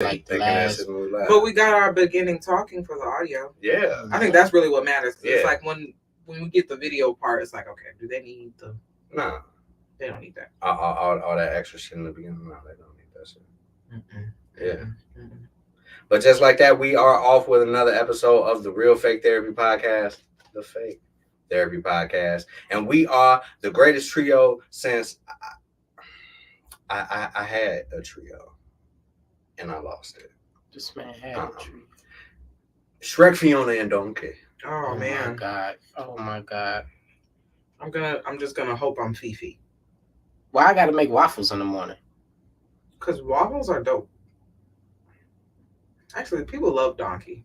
like the last. But we got our beginning talking for the audio. Yeah. I think that's really what matters. Yeah. It's like when we get the video part, it's like, okay, do they need the? Nah. They don't need that. All that extra shit in the beginning. No, they don't need that shit. Yeah. Mm-mm. But just like that, we are off with another episode of the Real Fake Therapy Podcast, the Fake Therapy Podcast, and we are the greatest trio since I had a trio, and I lost it. This man had a trio. Shrek, Fiona, and Donkey. Oh man! My God! Oh my God! I'm just gonna hope I'm Fifi. Well, I gotta make waffles in the morning. Cause waffles are dope. Actually, people love Donkey.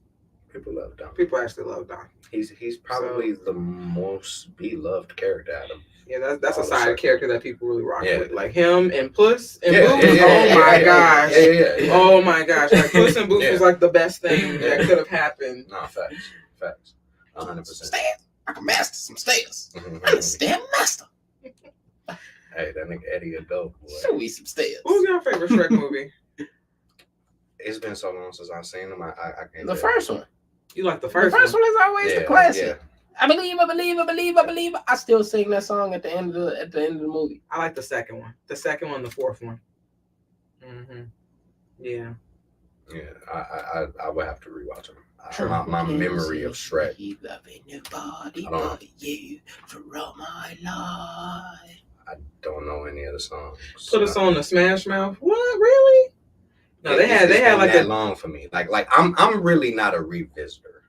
People love Donkey. People actually love Donkey. He's probably the most beloved character out of. Yeah, that's a side character that people really rock with. Like Yeah. him and Puss and Boots. Oh my gosh. Yeah. Oh my gosh. Like Puss and Boots was like the best thing that could have happened. No, facts. 100%. Stairs. I can master some stairs. I'm a stair master. Hey, that nigga Eddie a dope boy. Show me some stairs. Who's your favorite Shrek movie? It's been so long since I've seen them. I can't. The first one. You like the The first first one is always the classic. Yeah. I believe. I still sing that song at the end of the movie. I like the second one. The second one, the fourth one. Yeah. Yeah, I would have to rewatch them. Sure. My memory of Shrek. Loving nobody but you for all my life. I don't know any of the songs. Put us on the Smash Mouth. What? Really? No, they had like that long for me. Like I'm really not a revisitor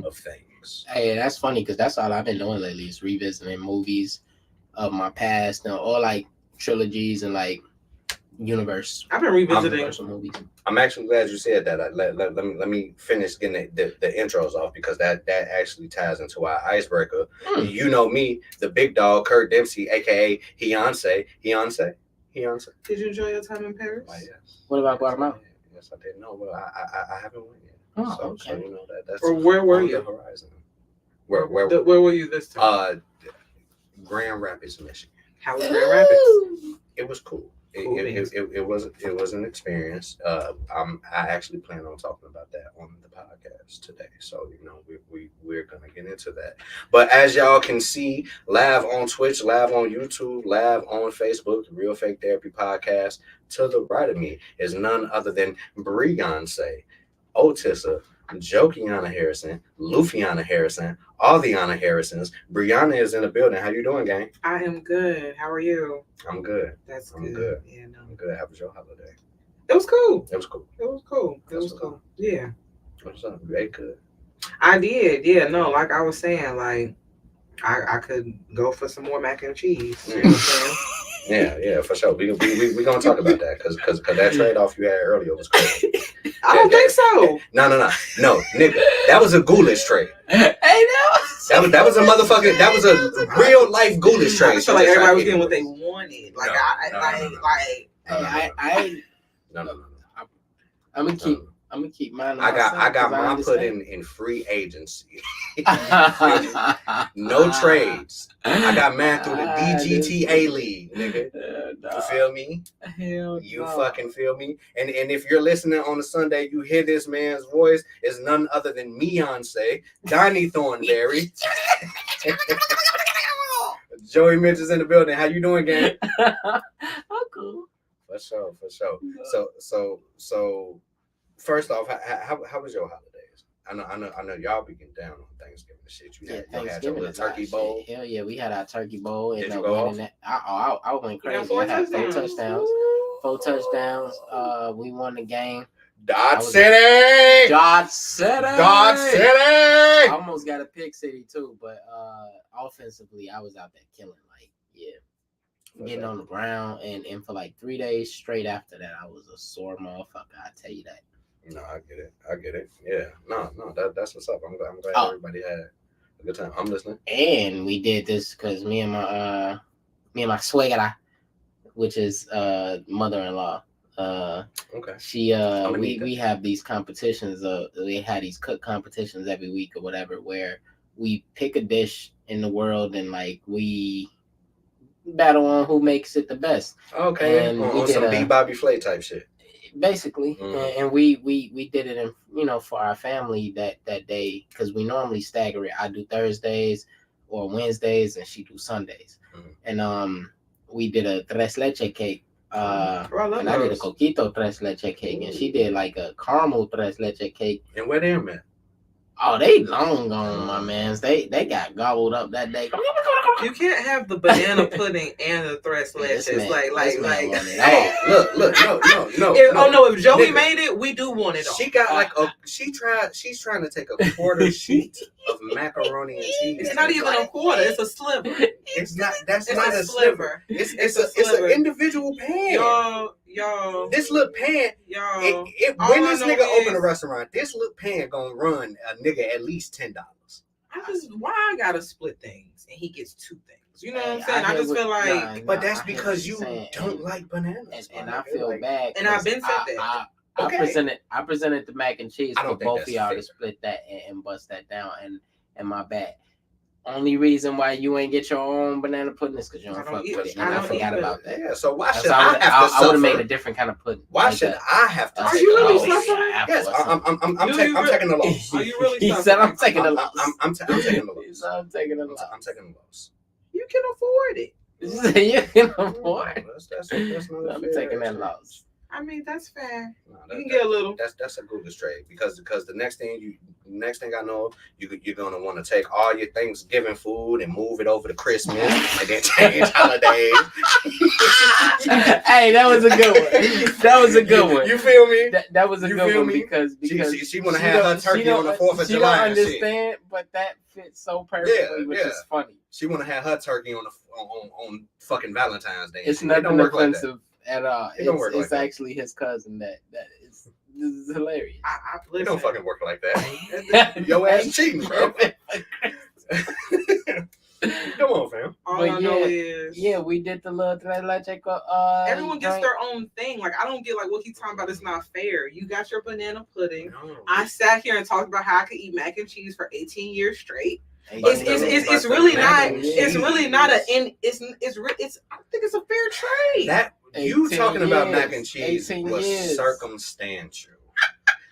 of things. Hey, that's funny because that's all I've been doing lately is revisiting movies of my past, or like trilogies and like universe. I've been revisiting universal movies. I'm actually glad you said that. Let me finish getting the intros off because that actually ties into our icebreaker. You know me, the big dog, Kurt Dempsey, aka Beyonce. Did you enjoy your time in Paris? Oh, yes. What about Guatemala? Yes, I did. No, well, I haven't went yet. Oh, so, okay. So you know that's. Or where were on you? The horizon. Where were you this time? Grand Rapids, Michigan. How was Grand Rapids? It was cool. It was an experience. I actually plan on talking about that on the podcast today. So we're gonna get into that. But as y'all can see, live on Twitch, live on YouTube, live on Facebook, the Real Fake Therapy Podcast. To the right of me is none other than Beyonce, Otissa, Jokiana Harrison, Lufiana Harrison, all the Anna Harrisons. Brianna is in the building. How you doing, gang? I am good. How are you? I'm good. I'm good. Yeah, no. I'm good. How was your holiday? It was cool. It was cool. Yeah. What's up? You ate good? I did. Yeah, no, like I was saying, like I could go for some more mac and cheese. You know what I'm saying? Yeah, for sure. We gonna talk about that because that trade off you had earlier was crazy. I don't think so. No, nigga, that was a ghoulish trade. Hey, that was a motherfucking. That was a real life ghoulish trade. I feel like everybody was getting what they wanted. Like No. I'm gonna keep mine. I got mine put in free agency. No trades. I got mine through the DGTA league, nigga. You feel me? Hell you fucking feel me? And if you're listening on a Sunday, you hear this man's voice is none other than Beyonce, Donnie Thornberry. Joey Mitch is in the building. How you doing, gang? I'm cool. For sure. So first off, how was your holidays? I know y'all be getting down on Thanksgiving and shit. You had your little turkey bowl. Hell yeah, we had our turkey bowl. Did you go off? I went crazy. I had 4 touchdowns. 4 touchdowns. We won the game. Dodge City. I almost got a pick city too, but offensively, I was out there killing. Getting on the ground, and for like 3 days straight after that, I was a sore motherfucker. I tell you that. No, I get it. Yeah, no, that's what's up. I'm glad everybody had a good time. I'm listening. And we did this because me and my suegra, which is mother-in-law. Okay. She we have these competitions. We had these cook competitions every week or whatever, where we pick a dish in the world and like we battle on who makes it the best. Okay. And on some B. Bobby Flay type shit. basically, and we did it in, you know, for our family that day, because we normally stagger it. I do Thursdays or Wednesdays, and she do Sundays, and we did a tres leche cake. And I did a coquito tres leche cake, and she did like a caramel tres leche cake. And where them at? Oh, they long gone, my mans. They got gobbled up that day. You can't have the banana pudding and the tres leches. Hey, look, no. If Joey made it, we do want it. She got like she's trying to take a quarter sheet of macaroni and cheese. It's not even a quarter. It's a sliver. It's not. That's not a sliver. It's an individual pan. Y'all. This little pan. Y'all. When this nigga open a restaurant, this little pan gonna run a nigga at least $10. Why I gotta split things and he gets two things? You know what I'm saying? I just feel like, but that's because you don't like bananas, and I feel bad. And I've been said that. I presented the mac and cheese for both of y'all to split that and bust that down, and my bad. Only reason why you ain't get your own banana pudding is because you don't fuck with it, and I forgot about that. Yeah, so why should I have to suffer? I would have made a different kind of pudding. Why should I have to? Are you really suffering? Yes, I'm taking the loss. Are you really? He said I'm taking the loss. I'm taking the loss. He said I'm taking the loss. I'm taking the loss. You can afford it. You can afford it. That's I'm taking that loss. I mean, that's fair. You can get a little. That's a Google trade because the next thing I know, you're gonna want to take all your Thanksgiving food and move it over to Christmas and then change holidays. Hey, that was a good one. That was a good one. You feel me? That was a good one because she want to have her turkey on the 4th of July. She don't understand, but that fits so perfectly, which is funny. She want to have her turkey on fucking Valentine's Day. It's nothing offensive. At all. It's like actually his cousin that is. This is hilarious. It don't fucking work like that. Your ass cheating, bro. Come on, fam. All I know is we did the little everyone gets their own thing. Like I don't get like what he's talking about. It's not fair. You got your banana pudding. No. I sat here and talked about how I could eat mac and cheese for 18 years straight. It's really not. It's really not I think it's a fair trade. That you talking about mac and cheese was circumstantial.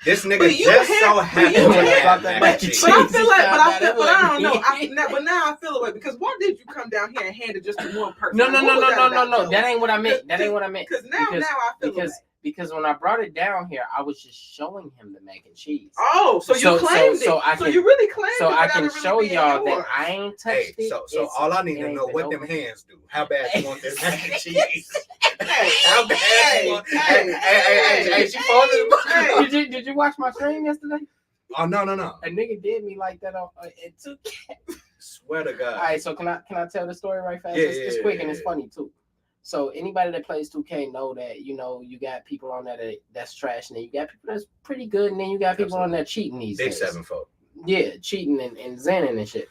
This nigga just so happy to have mac and cheese. But I don't know. But now I feel away because why did you come down here and hand it just to one person? No. That ain't what I meant. Because now I feel away. Because when I brought it down here, I was just showing him the mac and cheese. Oh, so you claimed it. So you really claimed it. So I can show y'all that I ain't touched it. So all I need to know what them hands do. How bad you want this mac and cheese? How bad you want? Hey, she falling. Did you watch my stream yesterday? Oh no. A nigga did me like that on it took. Swear to God. All right, so can I tell the story right fast? It's quick and it's funny too. So anybody that plays 2K know that, you know, you got people on that's trash, and then you got people that's pretty good, and then you got people on there cheating these days. Big 7-4. Yeah, cheating and zenning and shit.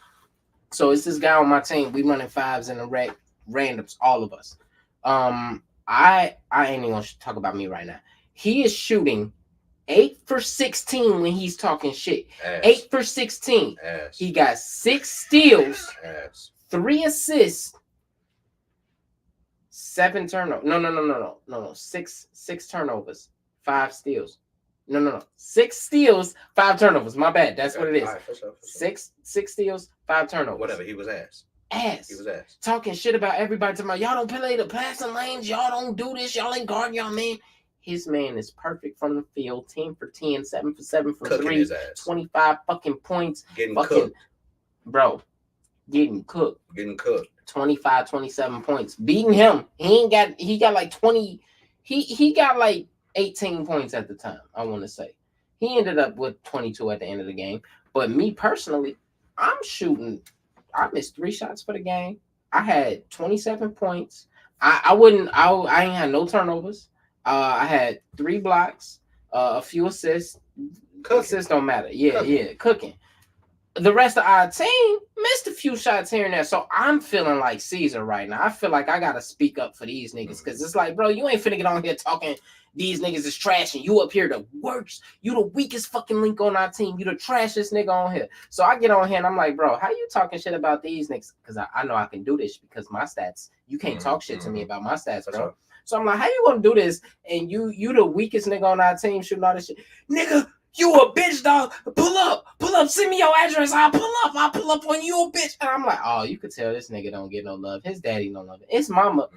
So it's this guy on my team. We running fives in the rec, randoms, all of us. I ain't even gonna talk about me right now. He is shooting 8 for 16 when he's talking shit. 8 for 16. He got 6 steals, 3 assists. 7 turnovers. No. 6 turnovers, 5 steals. No. 6 steals, 5 turnovers. My bad. That's what it is. Right, for sure. 6 steals, 5 turnovers. Whatever. He was ass. He was ass. Talking shit about everybody. Talking about y'all don't play the passing lanes. Y'all don't do this. Y'all ain't guard y'all man. His man is perfect from the field. 10 for 10, 7 for 7 from Cooking 3. his ass. 25 fucking points. Getting cooked. Bro. Getting cooked. 25, 27 points. Beating him. He got like 20. He got like 18 points at the time, I want to say. He ended up with 22 at the end of the game. But me personally, I missed 3 shots for the game. I had 27 points. I ain't had no turnovers. I had 3 blocks, a few assists. Assists don't matter. Yeah, cooking. The rest of our team missed a few shots here and there. So I'm feeling like Caesar right now. I feel like I got to speak up for these niggas because it's like, bro, you ain't finna get on here talking these niggas is trash and you up here the worst. You the weakest fucking link on our team. You the trashiest nigga on here. So I get on here and I'm like, bro, how you talking shit about these niggas? Because I know I can do this because my stats, you can't talk shit to me about my stats, bro. So I'm like, how you gonna do this? And you the weakest nigga on our team shooting all this shit. Nigga, you a bitch, dog. Pull up, send me your address. I'll pull up on you, a bitch. And I'm like, oh, you could tell this nigga don't get no love. His daddy don't love it. His mama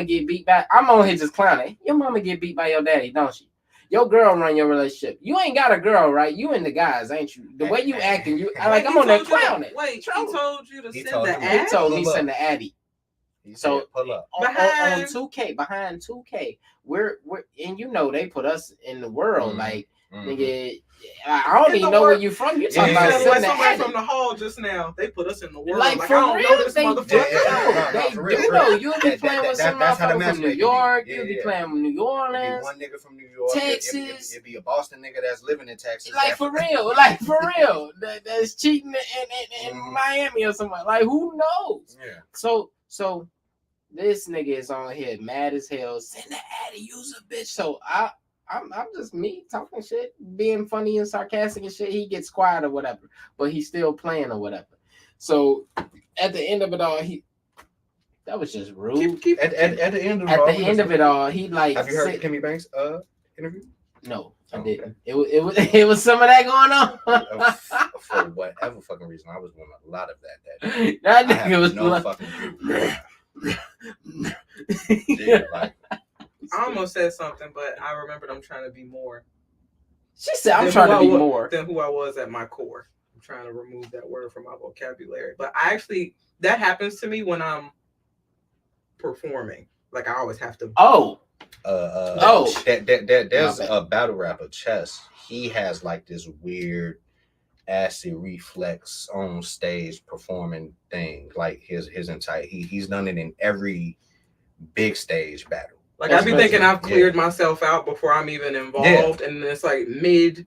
get beat by. I'm on here just clowning. Your mama get beat by your daddy, don't she? Your girl run your relationship. You ain't got a girl, right? You and the guys, ain't you? The way you acting, you like I'm on that clown. Wait, he told you to send the ad? He told me send the addy. So pull up on 2K, behind 2K. We're and you know they put us in the world like nigga. I don't even know where you from. You talking about somebody from the hall just now? They put us in the world. Like for I don't real, know this motherfucker. They do know. You'll be playing with some motherfucker from New York. You'll be playing with New Orleans. One nigga from New York, Texas. It'd be a Boston nigga that's living in Texas. Like for real, that's cheating in Miami or something. Like who knows? Yeah. So this nigga is on here mad as hell. Send the addy, use a bitch. So I'm just me talking shit, being funny and sarcastic and shit. He gets quiet or whatever, but he's still playing or whatever. So at the end of it all, that was just rude. At the end of it all, he like. Have you heard Kimmy Banks' interview? No, I didn't. It was some of that going on. For whatever fucking reason, I was doing a lot of that. That nigga was no fucking dude, like. I almost said something, but I remembered I'm trying to be more. She said I'm trying to be more than who I was at my core. I'm trying to remove that word from my vocabulary. But that happens to me when I'm performing. Like I always have to. There's a battle rapper, Chess. He has like this weird acid reflex on stage performing thing. Like his entire he's done it in every big stage battle. Like I be thinking I've cleared myself out before I'm even involved, and then it's like mid,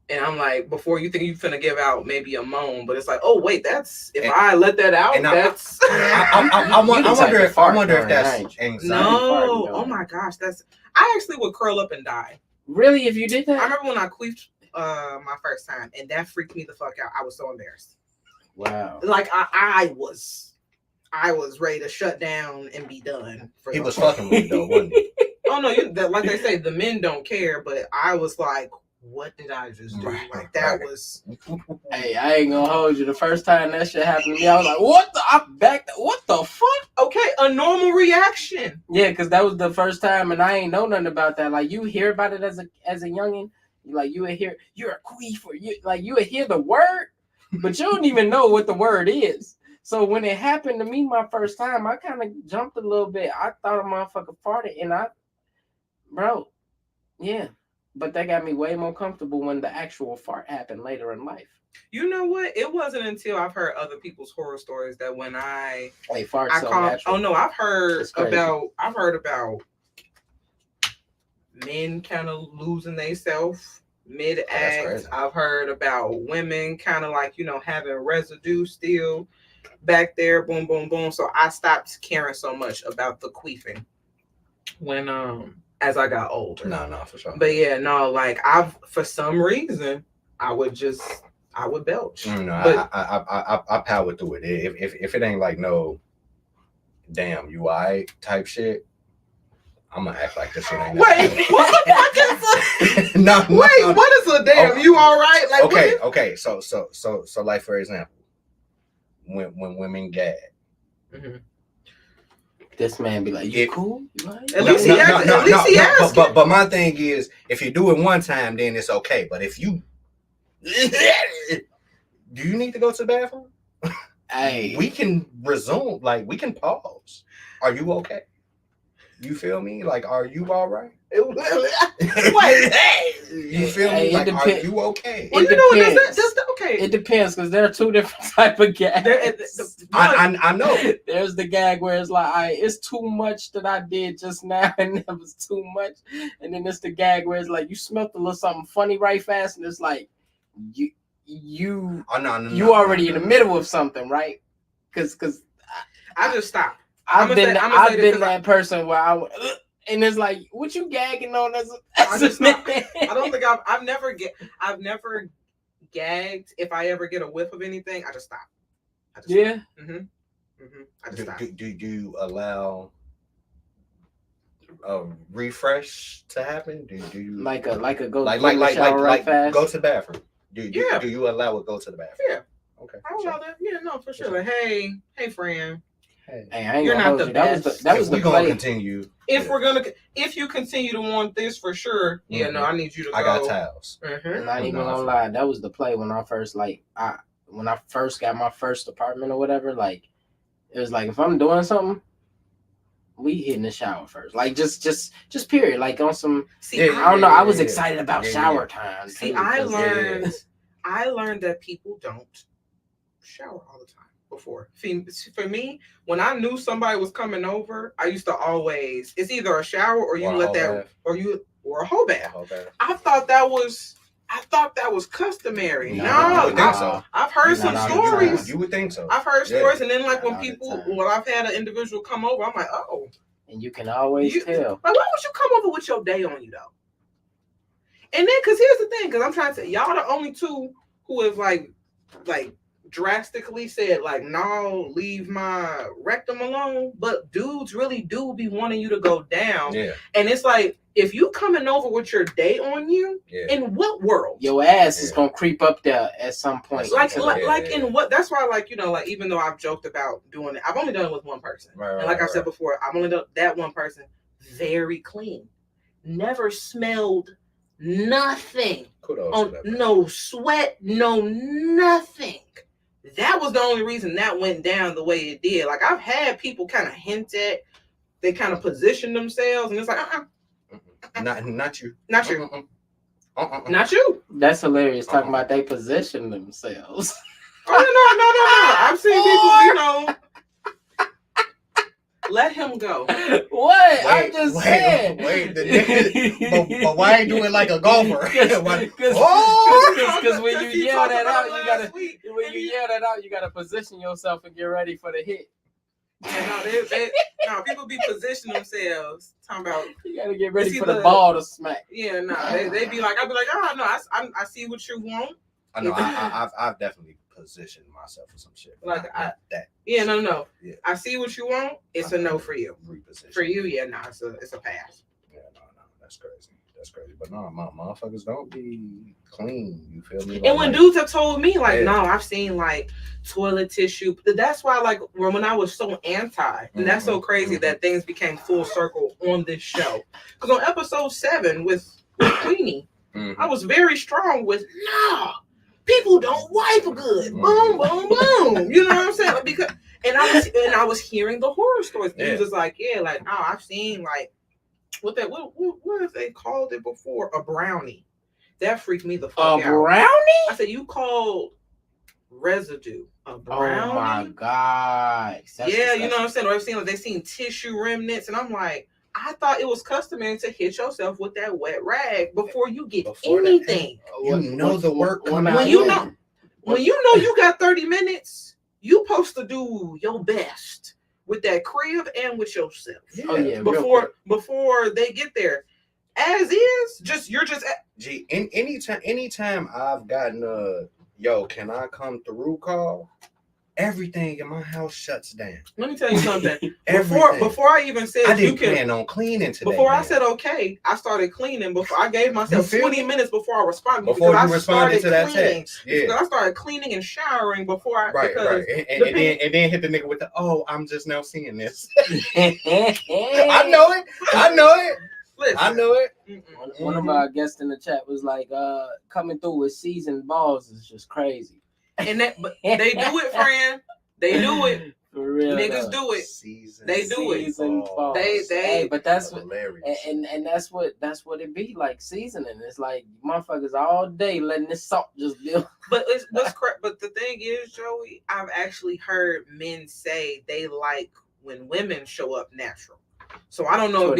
and I'm like, before you think you're finna give out maybe a moan, but it's like, oh wait, I let that out, that's. I wonder if that's anxiety. No, oh my gosh, I actually would curl up and die. Really, if you did that? I remember when I queefed my first time, and that freaked me the fuck out. I was so embarrassed. Wow. Like I was ready to shut down and be done. He was fucking with though, wasn't he? Oh no, like they say, the men don't care, but I was like, what did I just do? Like that was. Hey, I ain't gonna hold you. The first time that shit happened to me, I was like, what the fuck? Okay, a normal reaction. Yeah, because that was the first time, and I ain't know nothing about that. Like you hear about it as a youngin', like you would hear you're a queef, or you would hear the word, but you don't even know what the word is. So when it happened to me my first time, I kind of jumped a little bit. I thought a motherfucker farted, and yeah. But that got me way more comfortable when the actual fart happened later in life. You know what? It wasn't until I've heard other people's horror stories that when fart so natural. Oh no, I've heard about men kind of losing themselves mid-act. I've heard about women kind of like, having residue still back there, boom, boom, boom. So I stopped caring so much about the queefing when as I got older. No, for sure. But yeah, no, like for some reason I would belch. But I power through it. If it ain't like no damn you alright type shit, I'm gonna act like this shit ain't. Wait, what the fuck is what is a damn you alright? Like okay. So like for example, when women gag. Mm-hmm. This man be like, you cool? You right? At least he asked. But my thing is, if you do it one time, then it's okay. But if you do you need to go to the bathroom? Hey, we can resume. Like we can pause. Are you okay? You feel me? Like, are you all right? Wait, you feel me? Like, are you okay? Well, you know what? That's okay. It depends because there are two different type of gags. I know. There's the gag where it's like, it's too much that I did just now, and it was too much. And then it's the gag where it's like you smelled a little something funny right fast, and it's like you already in the middle of something, right? Because I just stopped. I've been that person where and it's like, what you gagging on? I don't think I've never gagged. If I ever get a whiff of anything, I just stop. Stop. Mm-hmm. I just stop. Do you allow refresh to happen? Do you like a go like fast? go to the bathroom? Do you allow it go to the bathroom? Yeah. Okay. I allow that. Yeah, no, for sure. Like, hey, friend. Hey, I ain't you're gonna not the best. That was the play. Continue. If you continue to want this for sure, yeah, no, I need you to go. I got towels. Mm-hmm. Not even gonna lie, that was the play when I first when I first got my first apartment or whatever. Like, it was like if I'm doing something, we hit in the shower first. Like just period. Like on some. See, I don't know. I was excited about shower time. See, too, I learned that people don't shower all the time. Before for me, when I knew somebody was coming over, I used to always it's either a shower or you let that or a whole bath. I thought that was customary. No, I've heard some stories. You would think so. I've heard stories, and then like when I've had an individual come over, I'm like, oh. And you can always tell. Like, why would you come over with your day on you though? And then, cause here's the thing, cause I'm trying to say, y'all the only two who have like drastically said like, no, leave my rectum alone. But dudes really do be wanting you to go down. Yeah. And it's like, if you coming over with your day on you, in what world? Your ass is gonna creep up there at some point. In what? That's why, like, you know, like even though I've joked about doing it, I've only done it with one person. And like I said before, I've only done that one person. Very clean. Never smelled nothing. No sweat, no nothing. That was the only reason that went down the way it did. Like, I've had people kind of hint at, they kind of position themselves, and it's like, not you. Not you. Not you. That's hilarious. Talking about they position themselves. Oh, no. I've seen people, you know. Let him go. What? I'm just saying. Wait, the nigga, but why ain't do it like a golfer? Because when you yell that out, you gotta position yourself and get ready for the hit. Yeah, people be positioning themselves. Talking about you gotta get ready for the ball to smack. Yeah, they be like, I'll be like, oh no, I see what you want. I know, I've definitely positioned myself for some shit. Like that. Yeah, no. Yeah. I see what you want. It's a no for you. Reposition. For you, yeah, no, it's a pass. Yeah, no, that's crazy. But no, my motherfuckers don't be clean. You feel me? And when dudes have told me, like, no, I've seen like toilet tissue. That's why, like, when I was so anti, and that's so crazy that things became full circle on this show. Because on episode 7 with Queenie, I was very strong with people don't wipe good. Boom, boom, boom. You know what I'm saying? Because I was hearing the horror stories. He was just like, I've seen like what have they called it before? A brownie. That freaked me the fuck out. A brownie? I said, you called residue a brownie? Oh my god. Yeah, you know what I'm saying? Or I've seen like they seen tissue remnants, and I'm like, I thought it was customary to hit yourself with that wet rag before you get anything. You know the work coming when you know you got 30 minutes, you supposed to do your best with that crib and with yourself. Yeah. Oh yeah. Before they get there. As is, you're just anytime I've gotten yo, can I come through call? Everything in my house shuts down. Let me tell you something. Before I even said I didn't plan on cleaning today. Before I said okay, I started cleaning. Before I gave myself 20 minutes before I responded. Before you responded to that text, because I started cleaning and showering before I right. And then hit the nigga with the I'm just now seeing this. I know it. Listen, I know it. One of our guests in the chat was like, coming through with seasoned balls is just crazy. And but they do it, friend. They do it. For real, niggas do it. They do it. They but that's what and that's what it be like, seasoning. It's like motherfuckers all day letting this salt just build. But but the thing is, Joey, I've actually heard men say they like when women show up natural. So I don't know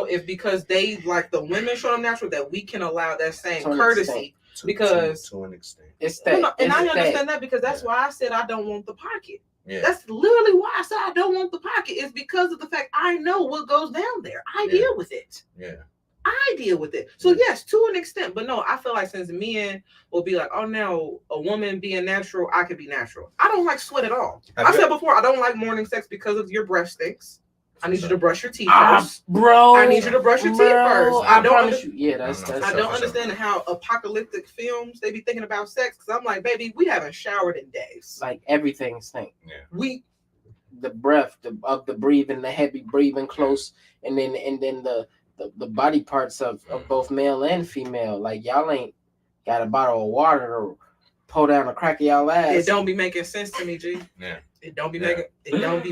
if because they like the women show up natural that we can allow that same courtesy. Because to an extent, I understand that because that's why I said I don't want the pocket. Yeah. That's literally why I said I don't want the pocket. It's because of the fact I know what goes down there. I deal with it. Yeah, I deal with it. So yes, to an extent, but no, I feel like since men will be like, oh no, a woman being natural, I could be natural. I don't like sweat at all. I said before, I don't like morning sex because of your breath stinks. I need you to brush your teeth first, bro. I need you to brush your teeth first. I don't I don't understand how apocalyptic films they be thinking about sex. Because I'm like, baby, we haven't showered in days. Like everything stink. Yeah. The breath of the breathing, the heavy breathing close, and then the body parts of both male and female. Like y'all ain't got a bottle of water to pull down the crack of y'all ass. It don't be making sense to me, G. Yeah. It don't be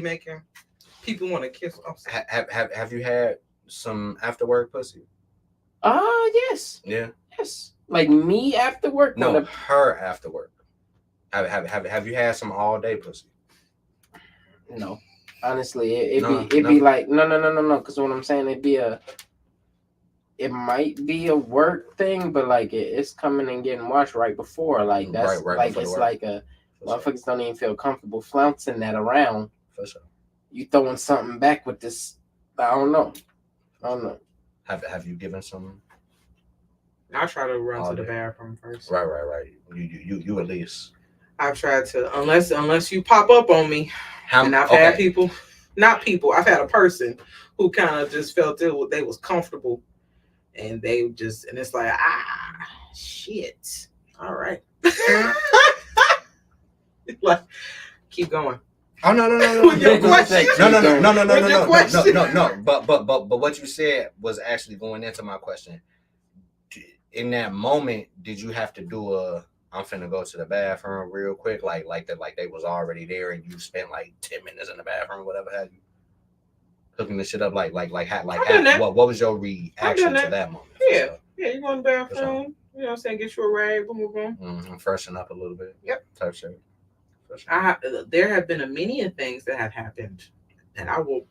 making. People want to kiss. Have you had some after work pussy? Yes. Yeah. Yes. Like me after work? No, her after work. Have you had some all day pussy? No. Honestly, it'd be like no. Because what I'm saying, it might be a work thing, but like it's coming and getting washed right before. Like that's right like it's like a motherfuckers don't even feel comfortable flouncing that around. For sure. You throwing something back with this? I don't know. Have you given some? I try to run to the bathroom first. Right. You at least. I've tried to, unless you pop up on me. And I've had people, I've had a person who kind of just felt they was comfortable, and they just, and it's like, shit. All right. Like, keep going. Oh no! With your question. No. But what you said was actually going into my question. In that moment, did you have to do I'm finna go to the bathroom real quick, like they was already there, and you spent like 10 minutes in the bathroom, whatever have you, hooking the shit up, what was your reaction to that moment? Yeah, you go in the bathroom, you know what I'm saying, get you a rag, boom. Freshen up a little bit. Yep. Type shit. There have been a many of things that have happened, and I will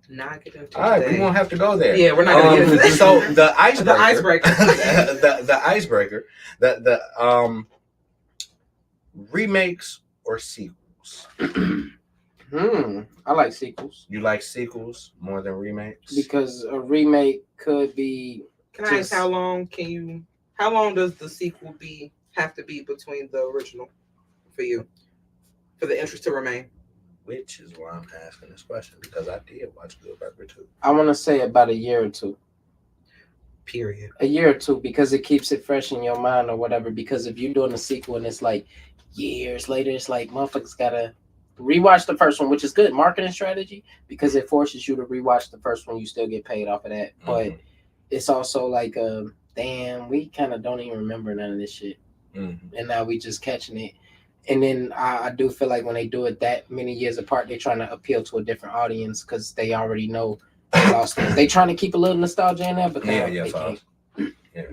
not get into. All right, we won't have to go there. Yeah, we're not gonna get into this. So the icebreaker, the icebreaker, the remakes or sequels. I like sequels. You like sequels more than remakes? Because a remake could be. Can I ask how long does the sequel have to be between the original for you, for the interest to remain? Which is why I'm asking this question, because I did watch Good Burger 2. I want to say about a year or two. Period. A year or two, because it keeps it fresh in your mind or whatever. Because if you're doing a sequel and it's like years later, it's like motherfuckers gotta rewatch the first one, which is good marketing strategy because it forces you to rewatch the first one. You still get paid off of that, but it's also like, damn, we kind of don't even remember none of this shit, and now we just catching it. And then I do feel like when they do it that many years apart, they're trying to appeal to a different audience because they already know lost things. They trying to keep a little nostalgia in there, but they can't.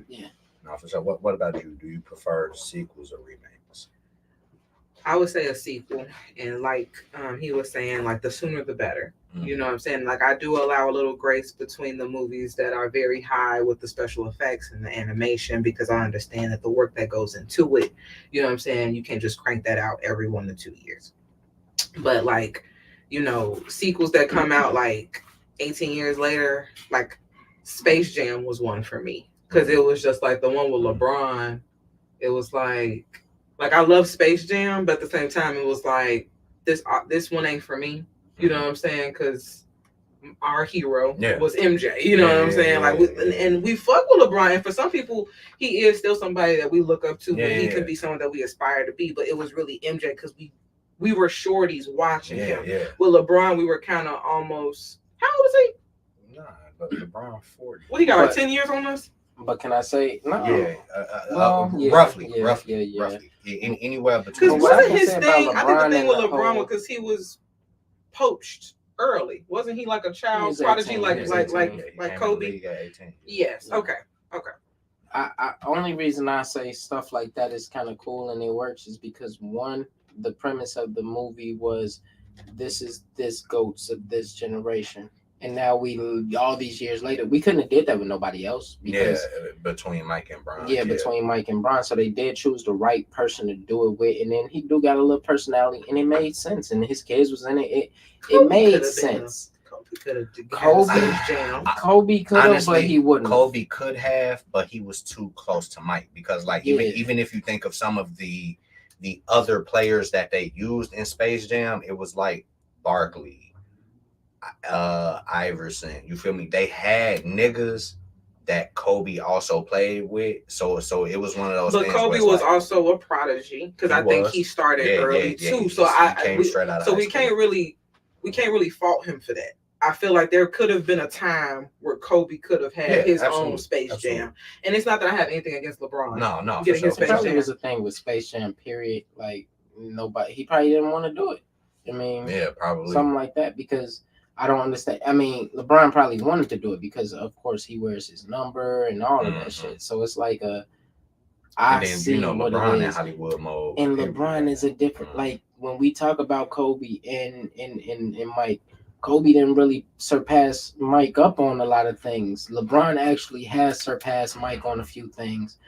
Yeah. No, for sure. What about you? Do you prefer sequels or remakes? I would say a sequel, and like he was saying, like the sooner the better. You know what I'm saying? Like I do allow a little grace between the movies that are very high with the special effects and the animation because I understand that the work that goes into it, you know what I'm saying? You can't just crank that out every 1 to 2 years. But like, you know, sequels that come out like 18 years later, like Space Jam was one for me because it was just like the one with LeBron. It was like I love Space Jam, but at the same time, it was like this one ain't for me. You know what I'm saying? Because our hero was MJ. You know what I'm saying? And we fuck with LeBron. And for some people, he is still somebody that we look up to. But he could be someone that we aspire to be. But it was really MJ because we were shorties watching him. Yeah. With LeBron, we were kind of almost. How old is he? Nah, but LeBron 40. What he got? Like 10 years on us? But can I say no? Yeah, roughly. Anywhere between. Because wasn't his thing? I think the thing with LeBron was because he was poached early. Wasn't he like a child prodigy, like Kobe? Yes. Okay. I only reason I say stuff like that is kind of cool and it works is because one, the premise of the movie was this GOATs of this generation. And now all these years later, we couldn't have did that with nobody else. Because, between Mike and Bron. Between Mike and Bron. So they did choose the right person to do it with. And then he do got a little personality, and it made sense. And his kids was in it. It made sense. Kobe could have, but he wouldn't. Kobe could have, but he was too close to Mike. Because, like, even if you think of some of the other players that they used in Space Jam, it was like Barkley, Iverson. You feel me? They had niggas that Kobe also played with, so it was one of those. But things Kobe was also a prodigy because I think he started early too. So we can't really fault him for that. I feel like there could have been a time where Kobe could have had his own Space Jam, and it's not that I have anything against LeBron. No, getting his Space Jam was a thing with Space Jam. Period. Like nobody, he probably didn't want to do it. I mean, probably something like that because. I don't understand. I mean, LeBron probably wanted to do it because, of course, he wears his number and all of that shit. So it's like I see what LeBron it is. Hollywood mode, and LeBron is a different. Like when we talk about Kobe and Mike, Kobe didn't really surpass Mike up on a lot of things. LeBron actually has surpassed Mike on a few things.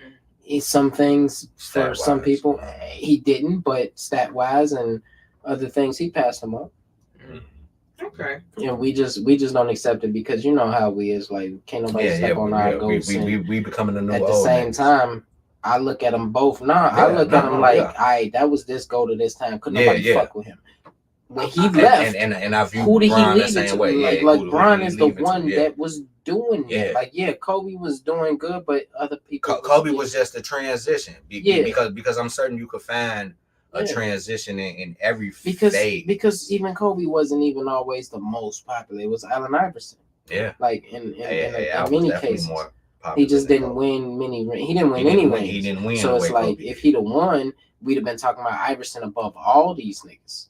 Some things for some people he didn't, but stat wise and other things he passed him up. Okay. And we just don't accept it because you know how we is like can't nobody step on our goats. We becoming a new. At the same time, I look at them both now. I look at them like, that was this goal to this time. Couldn't nobody fuck with him. When he left, and I view who did Bron he leave it to? Like Bron is the one that was doing it. Like Kobe was doing good, but other people. Kobe was just a transition. Because I'm certain you could find a transition in every phase. Because even Kobe wasn't even always the most popular. It was Allen Iverson. Yeah. Like in many cases. He just didn't win many. He didn't win any wins. He didn't win. So it's like if he'd have won, we'd have been talking about Iverson above all these niggas.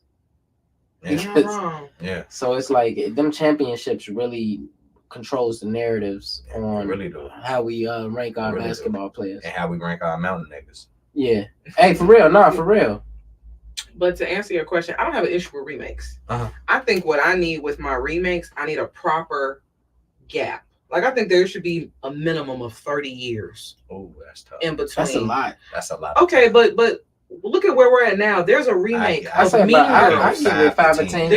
Yeah. So it's like them championships really controls the narratives on how we rank our basketball players and how we rank our mountain niggas. Yeah. Hey, for real, for real. But to answer your question, I don't have an issue with remakes. I think what I need with my remakes, I need a proper gap. Like I think there should be a minimum of 30 years. Oh, that's tough. In between. That's a lot. Okay, but look at where we're at now. There's a remake of Mean Girls. I give it 5 or 10.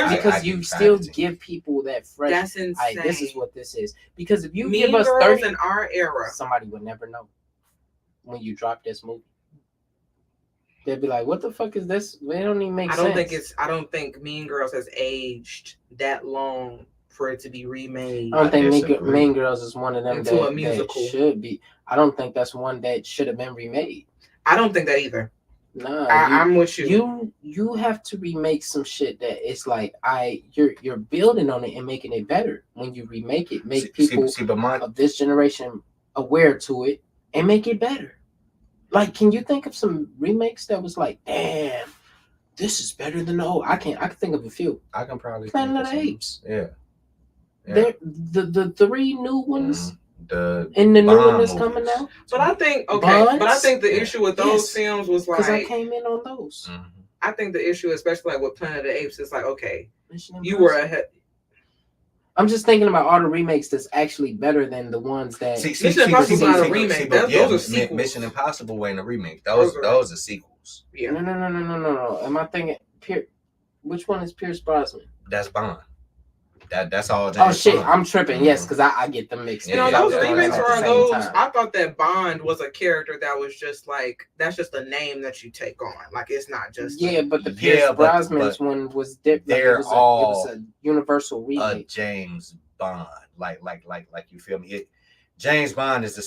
Because you still give people that fresh. That's insane. This is what this is. Because if you Mean give us Girls 30 in our era, somebody would never know when you drop this movie. They'd be like, "What the fuck is this? It don't even make sense." I don't think Mean Girls has aged that long for it to be remade. I don't think Mean Girls is one of them that should be. I don't think that's one that should have been remade. I don't think that either. No, I'm with you. You have to remake some shit that it's like you're building on it and making it better. When you remake it, make people of this generation aware to it and make it better. Like, can you think of some remakes that was like, damn, this is better than the old? I can think of a few. I can probably Planet of the Apes. Yeah. The 3 new ones. The new one that's coming out. But I think the issue with those films was like because I came in on those. I think the issue, especially like with Planet of the Apes, is like, okay, you were ahead. I'm just thinking about all the remakes that's actually better than the ones that. Mission Impossible is not a remake. Those are sequels. Mission Impossible ain't a remake. Those are sequels. Yeah. No. Am I thinking? Which one is Pierce Brosnan? That's Bond. That's all. Oh shit, I'm tripping. Yes, because I get them mixed. Those remakes are those. I thought that Bond was a character that was just like that's just a name that you take on. Like it's not just. Yeah, but the Pierce Brosnan one was different. They're all. It was a universal remake. James Bond, like you feel me? James Bond is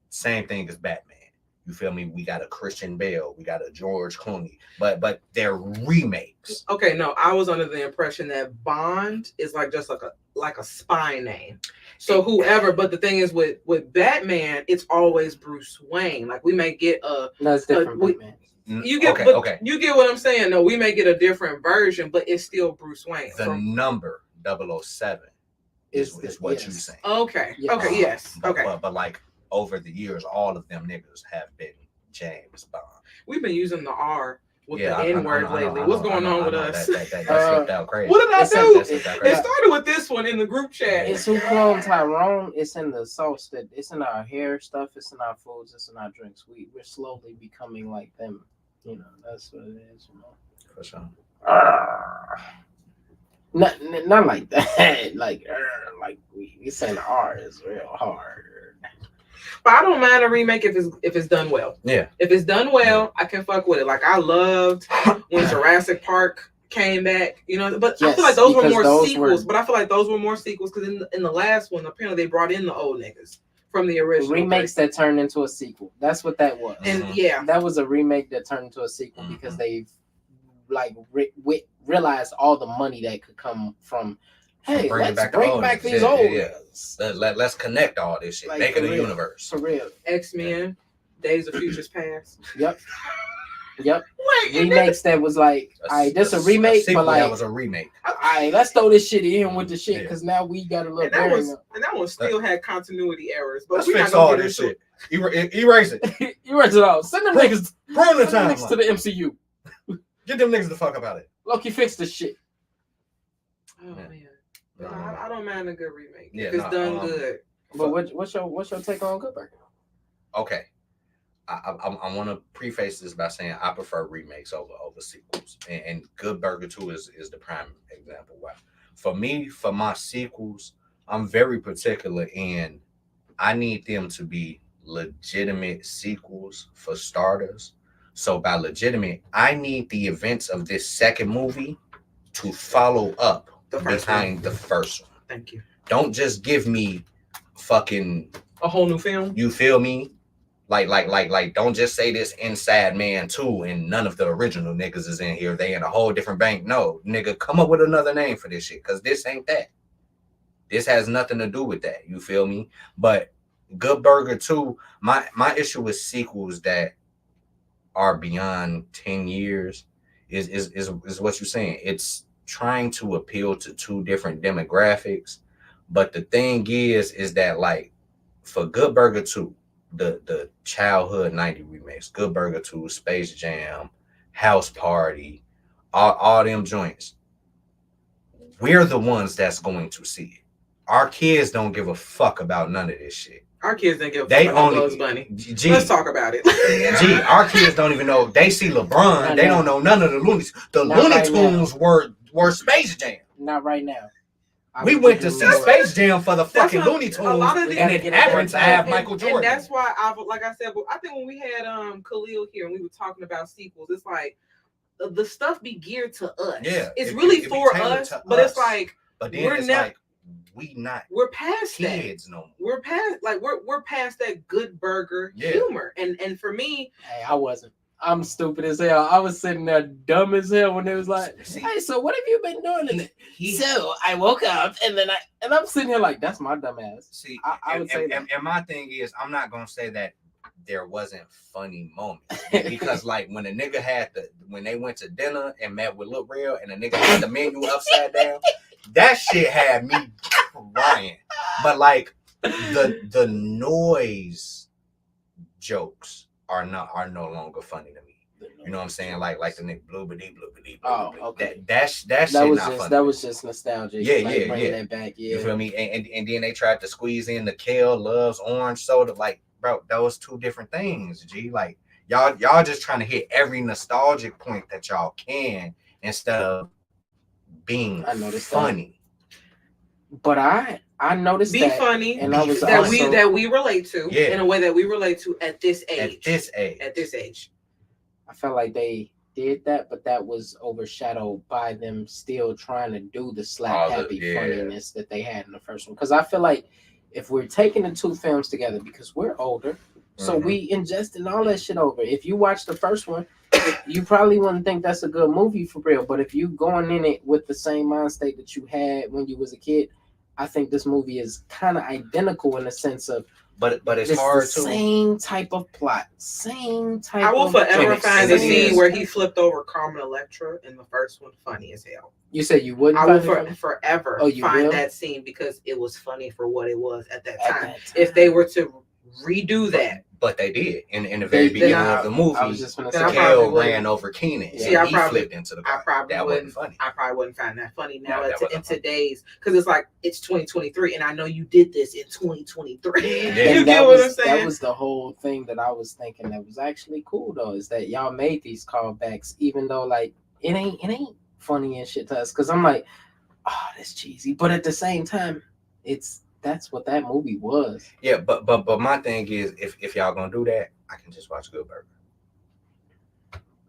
same thing as Batman. You feel me? We got a Christian Bale, we got a George Clooney, but they're remakes. Okay, no, I was under the impression that Bond is like a spy name. So whoever, but the thing is with Batman, it's always Bruce Wayne. Like we may get that's different. Batman. You get you get what I'm saying. No, we may get a different version, but it's still Bruce Wayne. The number 007 is what you're saying. Okay. Yes. Okay. Yes. Okay. But like. Over the years, all of them niggas have been James Bond. We've been using the R with the N word lately. What's going on with us? That slipped out crazy. What did I do? It started with this one in the group chat. It's who cloned Tyrone. It's in the sauce that it's in our hair stuff. It's in our foods. It's in our drinks. We're slowly becoming like them. You know, that's what it is. You know. For sure. Not like that. like we saying the R is real hard. But I don't mind a remake if it's done well. Yeah. If it's done well, I can fuck with it. Like I loved when Jurassic Park came back, but I feel like those were more sequels. But I feel like those were more sequels because in the last one, apparently they brought in the old niggas from the original. Remakes that turned into a sequel. That's what that was. And that was a remake that turned into a sequel because they've like realized all the money that could come from. Hey, let's bring back these old niggas. Let's connect all this shit. Make it a universe. For real. X-Men, Days of Futures Past. Yep. Remakes that was like, all right, this a remake, but like that was a remake. All right, let's throw this shit in with the shit because now we got a little. And that one still had continuity errors. But let's fix all this shit. Erase it. Erase it all. Send them niggas. Burn the time to the MCU. Get them niggas the fuck about it. Loki fix this shit. Oh man, I don't mind a good remake. Yeah, if it's done good. But what's your take on Good Burger? Okay. I want to preface this by saying I prefer remakes over sequels, and Good Burger 2 is the prime example. Why? For me, for my sequels, I'm very particular in I need them to be legitimate sequels for starters. So by legitimate, I need the events of this second movie to follow up behind the first one. Thank you. Don't just give me fucking a whole new film. You feel me? Like, don't just say this Inside Man 2 and none of the original niggas is in here. They in a whole different bank. No, nigga, come up with another name for this shit, because this ain't that. This has nothing to do with that. You feel me? But Good Burger 2, my issue with sequels that are beyond 10 years is what you're saying. It's trying to appeal to two different demographics. But the thing is that, like, for Good Burger 2, the childhood 90 remakes, Good Burger 2, Space Jam, House Party, all them joints, we're the ones that's going to see it. Our kids don't give a fuck about none of this shit. Our kids don't give a fuck about Bugs Bunny. Let's talk about it. Our kids don't even know. They see LeBron. They don't know none of the Loonies. The Looney Tunes were Space Jam. Not right now. We went to see Space Jam for the fucking Looney Tunes, and it happened to have Michael Jordan. And that's why like I said, I think when we had Khalil here and we were talking about sequels, it's like the stuff be geared to us. Yeah, it's really for us, but it's like we're past kids that. No more. We're past we're past that Good Burger humor, and for me, hey, I wasn't. I'm stupid as hell. I was sitting there dumb as hell when it was like, hey, so what have you been doing today? So I woke up and I'm sitting here like, that's my dumb ass. See, I would say that. And my thing is, I'm not gonna say that there wasn't funny moments, because like when a nigga when they went to dinner and met with Lil Real and the nigga had the menu upside down, that shit had me crying. But like the noise jokes are no longer funny to me. You know what I'm saying? Like the nigga bloobity. Oh, okay. That shit not funny. That was just nostalgia. Yeah. That back. Yeah. You feel me? And then they tried to squeeze in the Kale loves orange soda. Like, bro, those two different things. G, like y'all just trying to hit every nostalgic point that y'all can instead of being funny. But I noticed be funny, and I was that we relate to in a way that we relate to at this age. At this age. I felt like they did that, but that was overshadowed by them still trying to do the slap happy funniness that they had in the first one. Because I feel like if we're taking the two films together, because we're older, so we ingested all that shit over. If you watch the first one, you probably wouldn't think that's a good movie for real. But if you going in it with the same mind state that you had when you was a kid, I think this movie is kind of identical in the sense of, but it's hard to same type of plot, same type. I will forever find the scene where he flipped over Carmen Electra in the first one funny as hell. You said you wouldn't. I will forever find that scene because it was funny for what it was at that time. If they were to redo that. But they did in the very beginning of the movie. I was just gonna say, Kale ran over Keenan. Yeah. See, he flipped into the car. That wasn't funny. I probably wouldn't find that funny now in today's, because it's like it's 2023, and I know you did this in 2023. Yeah. You get what I'm saying? That was the whole thing that I was thinking that was actually cool though, is that y'all made these callbacks, even though like it ain't funny and shit to us. Because I'm like, oh, that's cheesy, but at the same time, that's what that movie was. Yeah, but my thing is, if y'all gonna do that, I can just watch Good Burger.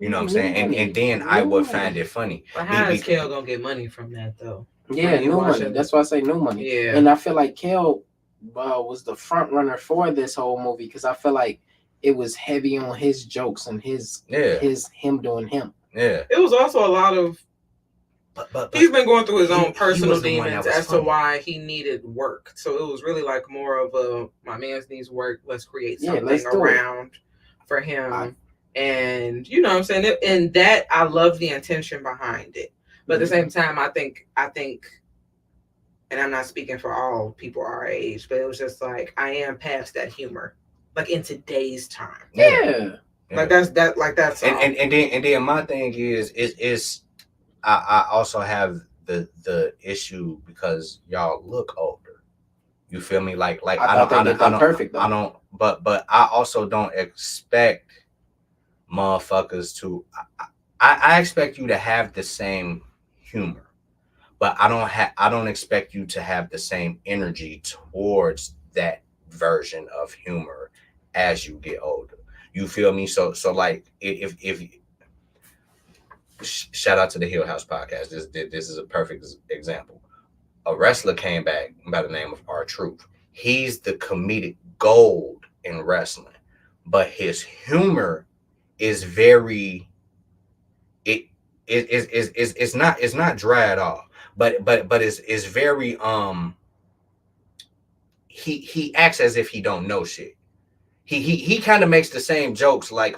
You know what I'm saying? And then I would find it funny. But how is Kel gonna get money from that though? Yeah, new money. That's why I say new money. Yeah. And I feel like Kel was the front runner for this whole movie because I feel like it was heavy on his jokes and him doing him. Yeah. It was also a lot of but he's been going through his own personal demons as to why he needed work. So it was really like more of a my man needs work. Let's create something around for him. And you know what I'm saying? And that I love the intention behind it. But at the same time, I think, and I'm not speaking for all people our age, but it was just like I am past that humor, like in today's time. Yeah. Like that's and then my thing is I also have the issue because y'all look older. You feel me? Like I don't. But I also don't expect motherfuckers to. I expect you to have the same humor, but I don't expect you to have the same energy towards that version of humor as you get older. You feel me? So like if shout out to the Hill House podcast. This is a perfect example. A wrestler came back by the name of R-Truth. He's the comedic gold in wrestling, but his humor is very it's not dry at all, but it's very he acts as if he don't know shit. He kind of makes the same jokes like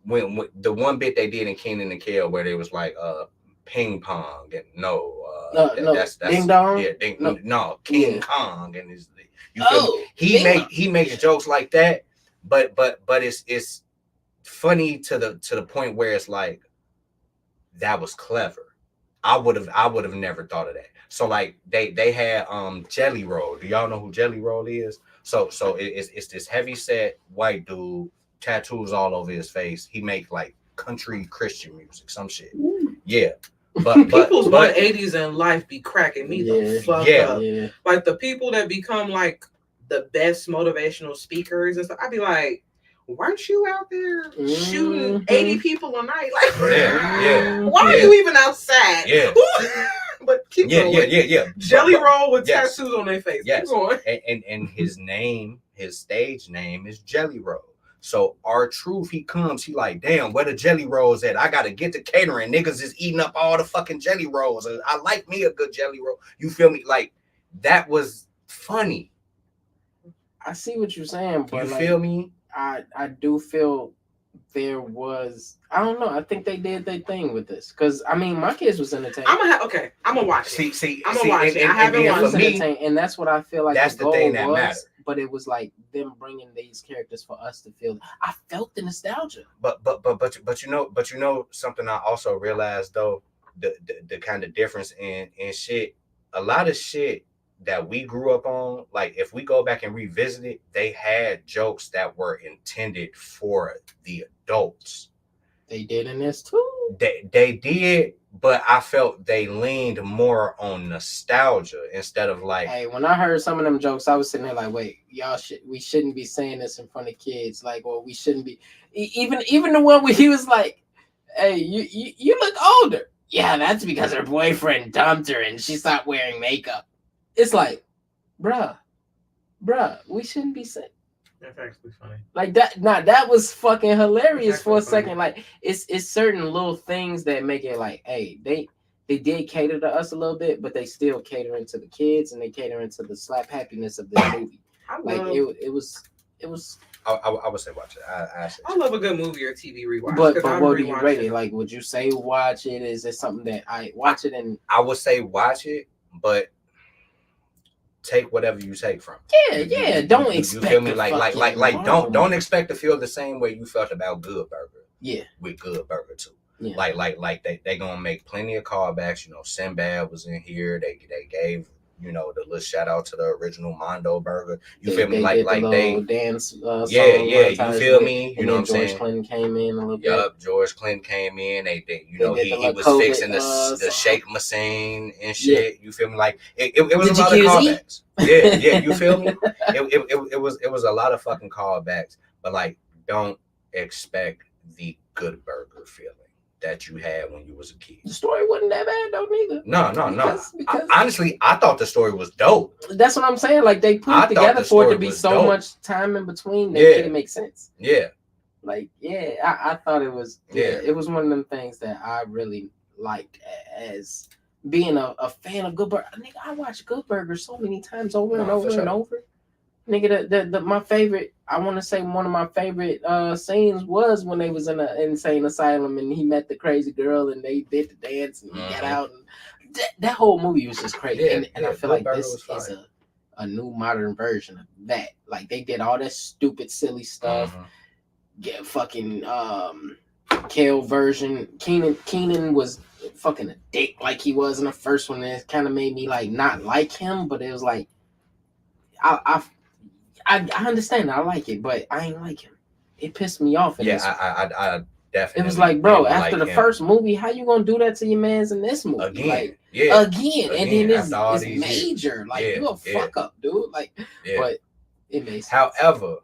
when the one bit they did in Kenan and Kel where they was like ping pong and that's ding dong. Yeah, King Kong and his you feel me? He makes jokes like that, but it's funny to the point where it's like that was clever. I would have never thought of that. So like they had Jelly Roll. Do y'all know who Jelly Roll is? So it's this heavy set white dude, tattoos all over his face. He make like country Christian music, some shit. Yeah. But people's 180s in life be cracking me the fuck up. Yeah. Like the people that become like the best motivational speakers and stuff, I'd be like, weren't you out there shooting 80 people a night? Like, why are you even outside? Yeah. But keep going. Yeah. Jelly Roll with tattoos on their face. Yes. Keep going. And his stage name is Jelly Roll. So R-Truth, he comes, he like, damn, where the jelly rolls at? I gotta get to catering. Niggas is eating up all the fucking jelly rolls. I like me a good jelly roll. You feel me? Like, that was funny. I see what you're saying, but you feel me? I do feel there was, I don't know, I think they did their thing with this. Because, I mean, my kids was entertained. I'm gonna watch it. I'm gonna watch it. I haven't watched it. And that's what I feel like that's the thing that matters. But it was like them bringing these characters for us to feel. I felt the nostalgia. But you know something I also realized though, the kind of difference in shit. A lot of shit that we grew up on, like if we go back and revisit it, they had jokes that were intended for the adults. They did in this too. They did, but I felt they leaned more on nostalgia instead of like. Hey, when I heard some of them jokes, I was sitting there like, wait, we shouldn't be saying this in front of kids, like, or we shouldn't be. Even the one where he was like, hey, you look older. Yeah, that's because her boyfriend dumped her and she stopped wearing makeup. It's like, bruh, we shouldn't be saying. That's actually funny. Like that. Nah, that was fucking hilarious for a second. Like it's certain little things that make it like, hey, they did cater to us a little bit, but they still catering to the kids and they catering to the slap happiness of the movie. It was. I would say watch it. I love a good movie or TV rewatch. But what do you rate it? Like, would you say watch it? Is it something that I watch it and? I would say watch it, but take whatever you take from it. Yeah. Don't expect. You feel me? Like don't expect to feel the same way you felt about Good Burger. Yeah. With Good Burger too. Yeah. Like they gonna make plenty of callbacks. You know, Sinbad was in here. They gave, you know, the little shout out to the original Mondo Burger. You feel me? Like they dance. You feel me? You know what I'm saying? George Clinton came in a little bit. Yup, George Clinton came in. They you know, he was fixing the shake machine and shit. Yeah. You feel me? Like it was a lot of callbacks. Yeah, you feel me? It was a lot of fucking callbacks, but like don't expect the Good Burger feeling that you had when you was a kid? The story wasn't that bad though, neither. No. Because honestly, I thought the story was dope. That's what I'm saying. Like they put it together for it to be so much time in between. They made it make sense. Yeah. Like, I thought it was. It was one of them things that I really liked as being a fan of Good Burger. Nigga, I watched Good Burger so many times over and over. Nigga, the my favorite. I want to say one of my favorite scenes was when they was in an insane asylum and he met the crazy girl and they did the dance and he got out. And that whole movie was just crazy. And I feel like this is a new modern version of that. Like they did all that stupid, silly stuff. Yeah, fucking Kale version. Keenan was fucking a dick like he was in the first one. And it kind of made me like not like him, but it was like I understand. I like it, but I ain't like him. It pissed me off. I definitely. It was like, bro, after the first movie, how you gonna do that to your man's in this movie? Again, and then it's major. Like you a fuck up, dude. Like, but it makes sense. However,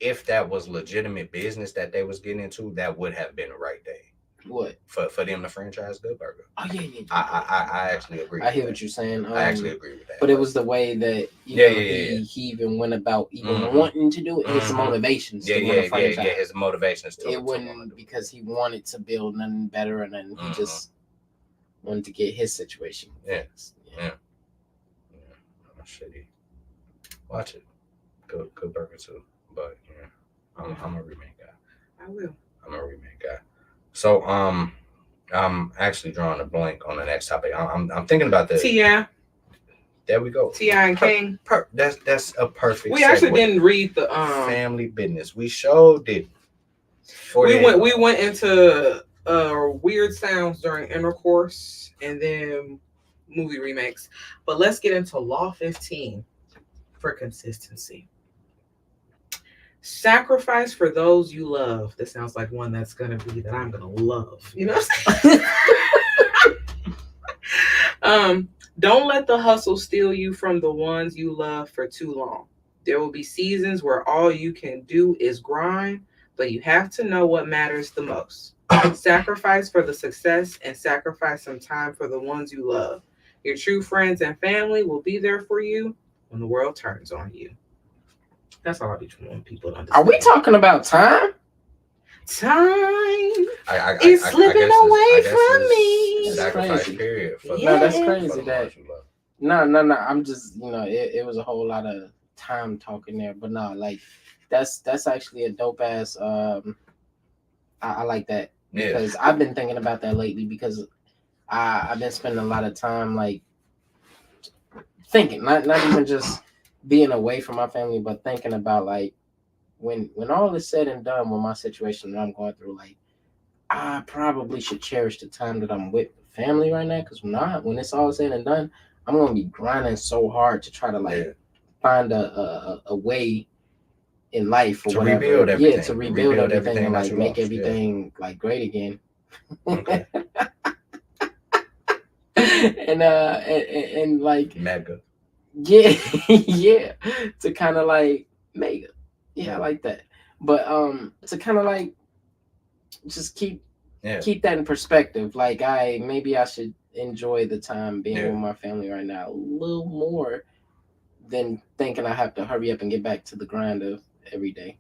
if that was legitimate business that they was getting into, that would have been the right thing. What? For them to franchise Good Burger. Oh yeah. I actually agree. I hear what you're saying. I actually agree with that. But it was the way that he even went about even wanting to do it. His motivations. His motivations to it wasn't because he wanted to build nothing better, and then he just wanted to get his situation. Yeah. Shitty. Watch it. Good Burger too. But I'm a remake guy. I will. I'm a remake guy. So I'm actually drawing a blank on the next topic. I'm thinking about the T.I. There we go. T.I. and King. That's a perfect. We actually didn't read the family business. We sure did. We went into weird sounds during intercourse and then movie remakes. But let's get into Law 15 for consistency. Sacrifice for those you love. This sounds like one that's gonna be that I'm gonna love. You know what I'm saying? Don't let the hustle steal you from the ones you love for too long. There will be seasons where all you can do is grind, but you have to know what matters the most. Sacrifice for the success and sacrifice some time for the ones you love. Your true friends and family will be there for you when the world turns on you. That's all I be want people to understand. Are we talking about time? Time is slipping away from me. Sacrifice period. No, that's crazy. No. I'm just, it was a whole lot of time talking there, but no, like that's actually a dope ass. I like that because I've been thinking about that lately because I've been spending a lot of time like thinking, not even just being away from my family, but thinking about like when all is said and done with my situation that I'm going through, like I probably should cherish the time that I'm with family right now. Because when it's all said and done, I'm gonna be grinding so hard to try to like find a way in life or to whatever. Rebuild everything. Yeah, to rebuild everything and like make everything like great again. Okay. and like mega. Yeah, to kind of like mega. Yeah, I like that. But to kind of like just keep that in perspective. Like maybe I should enjoy the time being with my family right now a little more than thinking I have to hurry up and get back to the grind of every day.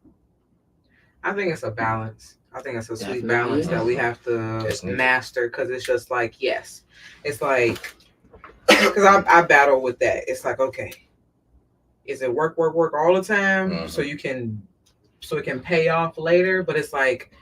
I think it's a balance. I think it's a sweet balance that we have to master because it's just like, yes. It's like, because I battle with that. It's like, okay, is it work all the time so it can pay off later? But it's like,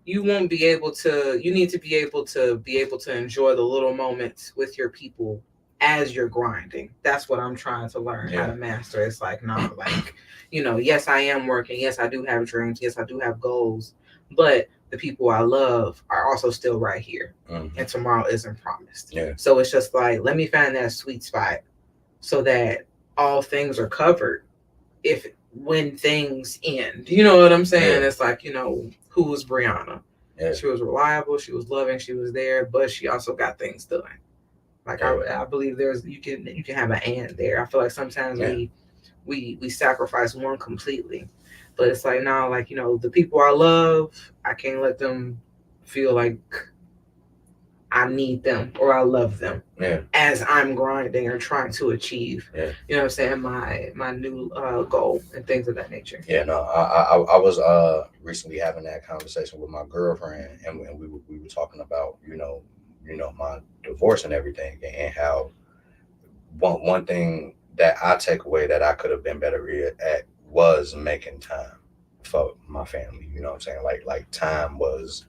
you won't be able to, you need to be able to enjoy the little moments with your people as you're grinding. That's what I'm trying to learn how to master. It's like, no, like, yes, I am working. Yes, I do have dreams. Yes, I do have goals, but the people I love are also still right here. And tomorrow isn't promised. Yeah. So it's just like, let me find that sweet spot so that all things are covered when things end. You know what I'm saying? Yeah. It's like, who was Brianna? Yeah. She was reliable, she was loving, she was there, but she also got things done. Like I believe you can have an and there. I feel like sometimes we sacrifice one completely. But it's like now, like, you know, the people I love, I can't let them feel like I need them or I love them as I'm grinding or trying to achieve. You know what I'm saying? My new goal and things of that nature. Yeah, no, I was recently having that conversation with my girlfriend, and we were talking about you know my divorce and everything, and how one thing that I take away that I could have been better at was making time for my family. You know what I'm saying? Like time was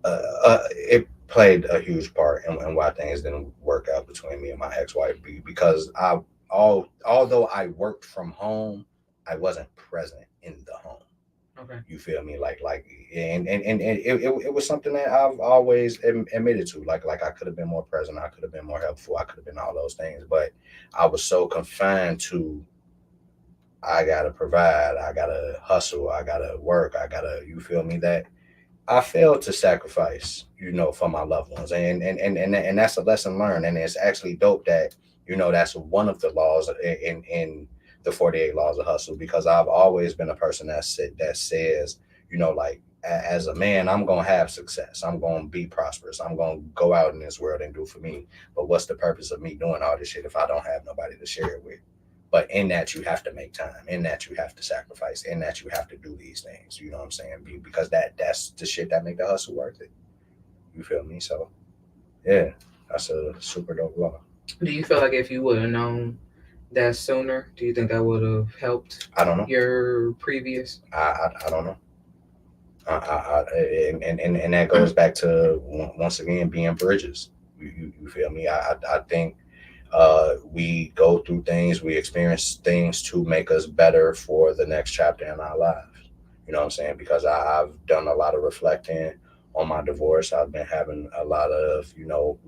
it played a huge part in why things didn't work out between me and my ex-wife, because although I worked from home, I wasn't present in the home. Okay. You feel me? And it was something that I've always admitted to. Like I could have been more present, I could have been more helpful, I could have been all those things, but I was so confined to I gotta provide, I gotta hustle, I gotta work, you feel me, that I failed to sacrifice, for my loved ones, and that's a lesson learned, and it's actually dope that that's one of the laws in the 48 laws of hustle, because I've always been a person that says, like as a man, I'm gonna have success, I'm gonna be prosperous, I'm gonna go out in this world and do for me. But what's the purpose of me doing all this shit if I don't have nobody to share it with? But in that, you have to make time. In that, you have to sacrifice. In that, you have to do these things. You know what I'm saying? Because that's the shit that make the hustle worth it. You feel me? So, yeah, that's a super dope law. Do you feel like if you would have known that sooner, do you think that would have helped? I don't know. Your previous? I don't know. And that goes back to, once again, being bridges. You feel me? I think we go through things, we experience things to make us better for the next chapter in our lives. You know what I'm saying? Because I've done a lot of reflecting on my divorce. I've been having a lot of,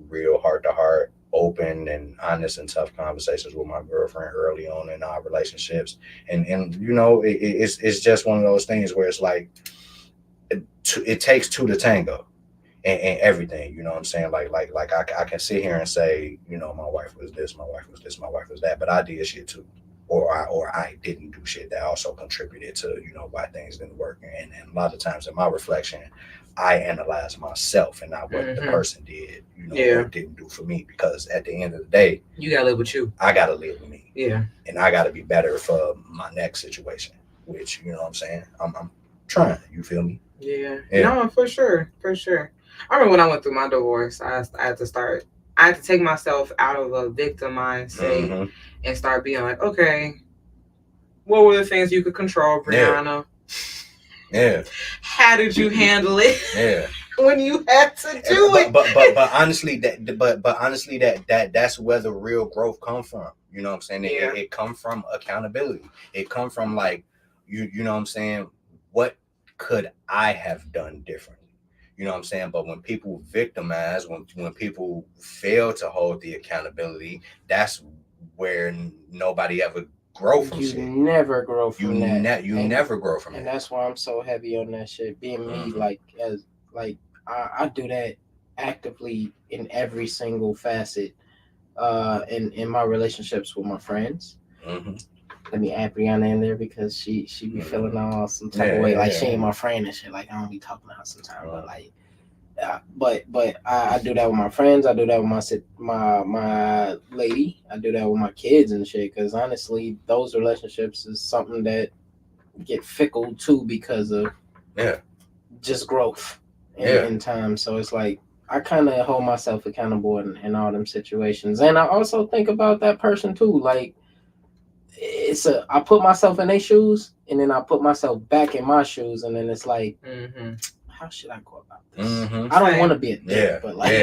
real heart to heart, open and honest and tough conversations with my girlfriend early on in our relationships. And it's just one of those things where it's like, it takes two to tango. And everything, you know what I'm saying? Like I can sit here and say, my wife was this, my wife was this, my wife was that, but I did shit too. Or I didn't do shit that also contributed to, why things didn't work. And a lot of times in my reflection, I analyze myself and not what the person did, or didn't do for me. Because at the end of the day, you gotta live with you. I gotta live with me. Yeah. And I gotta be better for my next situation, which, you know what I'm saying? I'm trying, you feel me? Yeah. No, for sure. I remember when I went through my divorce, I had to take myself out of a victim mindset and start being like, okay, what were the things you could control, Brianna? Yeah. How did you handle it? Yeah. When you had to do it. But honestly, that's where the real growth come from. You know what I'm saying? Yeah. It come from accountability. It come from, like, you know what I'm saying? What could I have done differently? You know what I'm saying? But when people victimize, when people fail to hold the accountability, that's where nobody ever grow from shit. You never grow from that. You never grow from and that. And that's why I'm so heavy on that shit. Being me, I do that actively in every single facet in my relationships with my friends. Let me add Brianna in there because she be feeling all some type of way, like she ain't my friend and shit. Like I don't be talking to her sometimes, but like, but I do that with my friends. I do that with my lady. I do that with my kids and shit. Because honestly, those relationships is something that get fickle too because of just growth in time. So it's like I kind of hold myself accountable in all them situations, and I also think about that person too, like. I put myself in their shoes and then I put myself back in my shoes, and then it's like, how should I go about this? I don't want to be a dick, but like,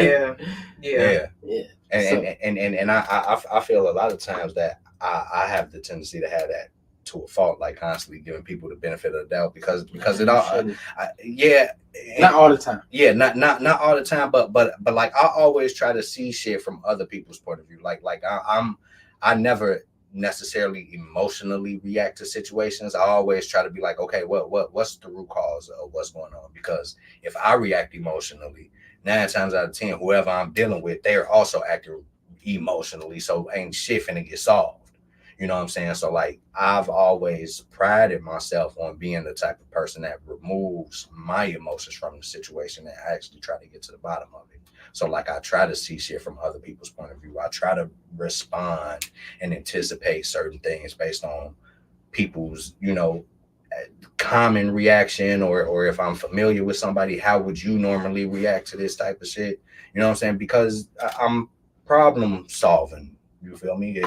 And I feel a lot of times that I have the tendency to have that to a fault, like constantly giving people the benefit of the doubt because it all, not all the time. Yeah, not all the time, but like I always try to see shit from other people's point of view. Like I never necessarily emotionally react to situations. I always try to be like, okay, what's the root cause of what's going on? Because if I react emotionally, 9 times out of 10, whoever I'm dealing with, they're also acting emotionally, so ain't shit finna get solved. You know what I'm saying? So like I've always prided myself on being the type of person that removes my emotions from the situation and actually try to get to the bottom of it. So like I try to see shit from other people's point of view. I try to respond and anticipate certain things based on people's, common reaction, or if I'm familiar with somebody, how would you normally react to this type of shit? You know what I'm saying? Because I'm problem solving. You feel me?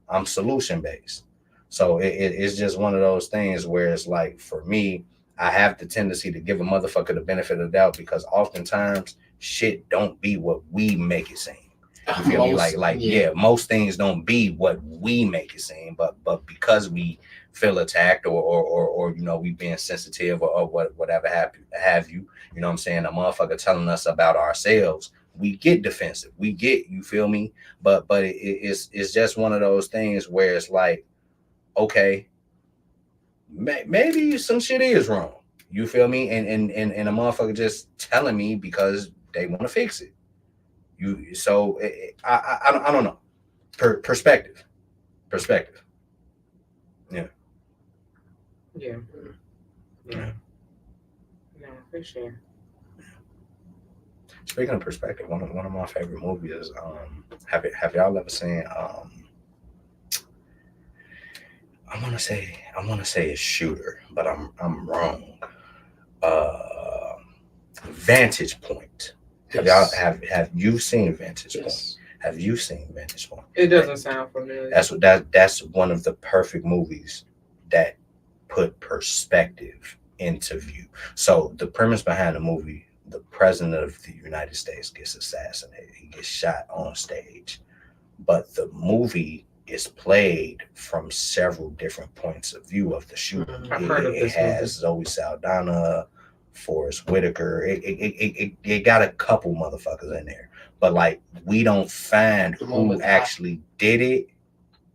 I'm solution based. So it's just one of those things where it's like, for me, I have the tendency to give a motherfucker the benefit of the doubt, because oftentimes shit don't be what we make it seem. You feel me? Like most things don't be what we make it seem, but because we feel attacked or we being sensitive or whatever have you, you know what I'm saying, a motherfucker telling us about ourselves, we get defensive. We get, you feel me? But it's just one of those things where it's like, okay, maybe some shit is wrong. You feel me? And a motherfucker just telling me because they want to fix it. I don't know. Perspective. Yeah. No, for sure. Speaking of perspective, one of my favorite movies is have y'all ever seen I want to say it's Shooter, but I'm wrong. Vantage Point. Yes. Have you seen Vantage Yes. Point? Have you seen Vantage Point? It doesn't sound familiar. That's one of the perfect movies that put perspective into view. So the premise behind the movie, the president of the United States gets assassinated. He gets shot on stage. But the movie is played from several different points of view of the shooter. I've heard of this It has Zoe Saldana, Forrest Whitaker. It got a couple motherfuckers in there. But like, we don't find who actually did it.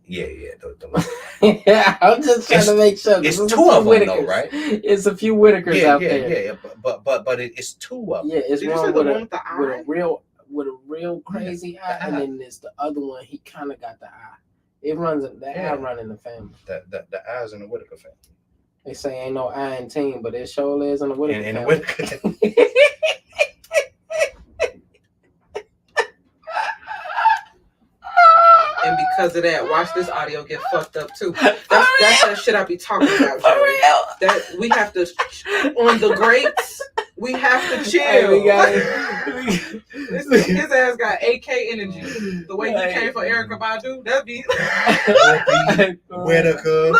Yeah. Yeah, I'm just trying to make sure. It's two of them, though, right? It's a few Whitakers out there. Yeah. But it's two of them. Yeah, it's one with a real crazy eye, and then there's the other one. He kind of got the eye. It runs eye run in the family. The eyes in the Whitaker family. They say ain't no eye in team, but it sure is in the Whitaker family. The Whitaker. And because of that, watch this audio get fucked up too. That's that shit I be talking about, Joey. That we have to on the greats. We have to chill. His ass got AK energy. The way he came for Erykah Badu, that'd be Whitaker.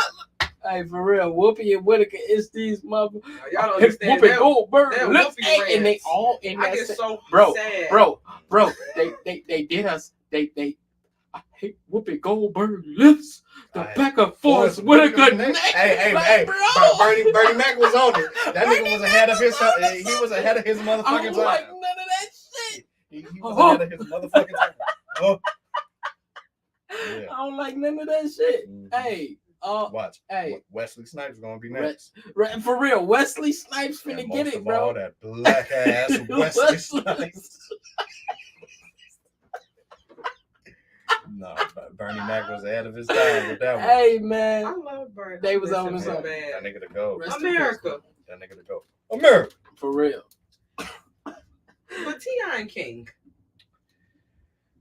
Hey, for real, Whoopi and Whitaker, it's these mother. Y'all don't understand. Whoopi Goldberg, and they all in that. I get so sad. Bro. They did us. They. I hate Whoopi Goldberg lips. The back of Forrest Whitaker neck. Hey, Bernie Mac was on it. That nigga was ahead of his. He was ahead of his motherfucking time. I don't like none of that shit. He was ahead of his motherfucking time. Oh. Yeah. I don't like none of that shit. Mm-hmm. Hey. Watch. Hey, Wesley Snipes gonna be next. For real, Wesley Snipes finna get it, bro. All that black ass Wesley Snipes. No, Bernie Mac was ahead of his time with that one. Hey man, I love Bernie. They was on so bad. That nigga to go. America. That nigga to go. America. For real. But T.I. and King.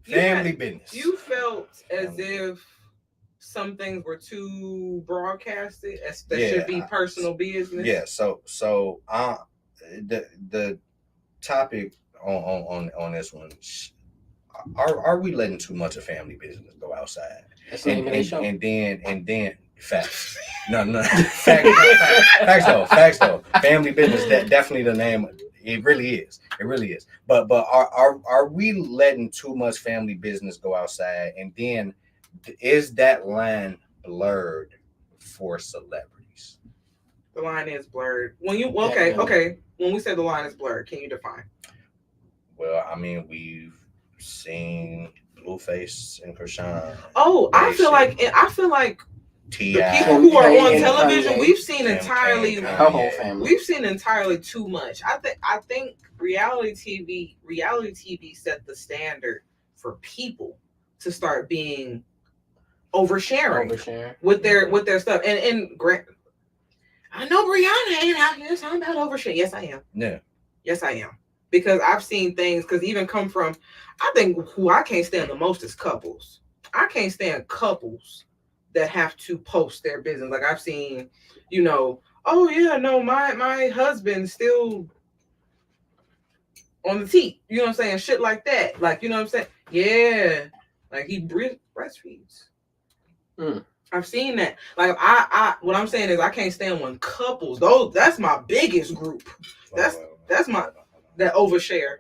Family business. You felt as if some things were too broadcasted, that should be personal business. Yeah. So the topic on this one. Are we letting too much of family business go outside? And then facts. No. Facts though. Family business, that definitely the name. It really is. But are we letting too much family business go outside? And then is that line blurred for celebrities? The line is blurred. Okay. When we say the line is blurred, can you define? Well, I mean, we've seen Blueface and Krishan. Oh, I feel like T.I. the people who are on television, we've seen entirely too much. I think reality TV set the standard for people to start being oversharing. With their stuff. And Grant, I know Brianna ain't out here talking about oversharing. Yes, I am. Yeah. Yes, I am. Because I've seen things, because even come from, I think who I can't stand the most is couples. I can't stand couples that have to post their business. Like I've seen, oh yeah, no, my husband still on the teat. You know what I'm saying? Shit like that. Like, you know what I'm saying? Yeah. Like he breastfeeds. I've seen that. Like I what I'm saying is I can't stand when couples, that's my biggest group. That's my that overshare.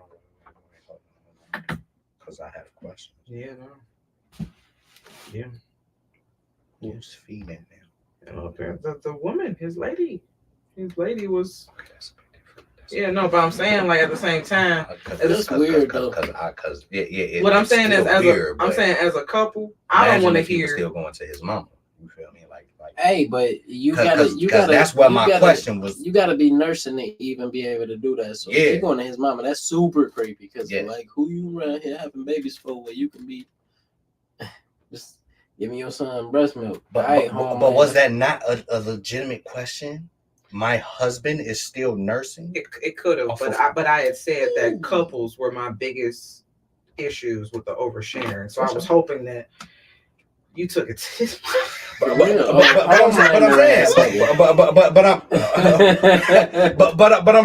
Because I have questions. Yeah, no. Yeah. Who's feeding them? Okay. The woman, his lady was. Okay, that's a bit different. No, but I'm saying like at the same time, it's weird though. Because what I'm saying is as a couple, I don't want to hear. Still going to his mama. You feel me? Like. Hey, but you gotta. That's what my question was. You gotta be nursing to even be able to do that. So if you're going to his mama, that's super creepy. Because like, who you around here having babies for? Where you can be just giving your son breast milk. But was that not a legitimate question? My husband is still nursing. It could have, but I had said that couples were my biggest issues with the oversharing. So I was hoping that you took it to his. But I'm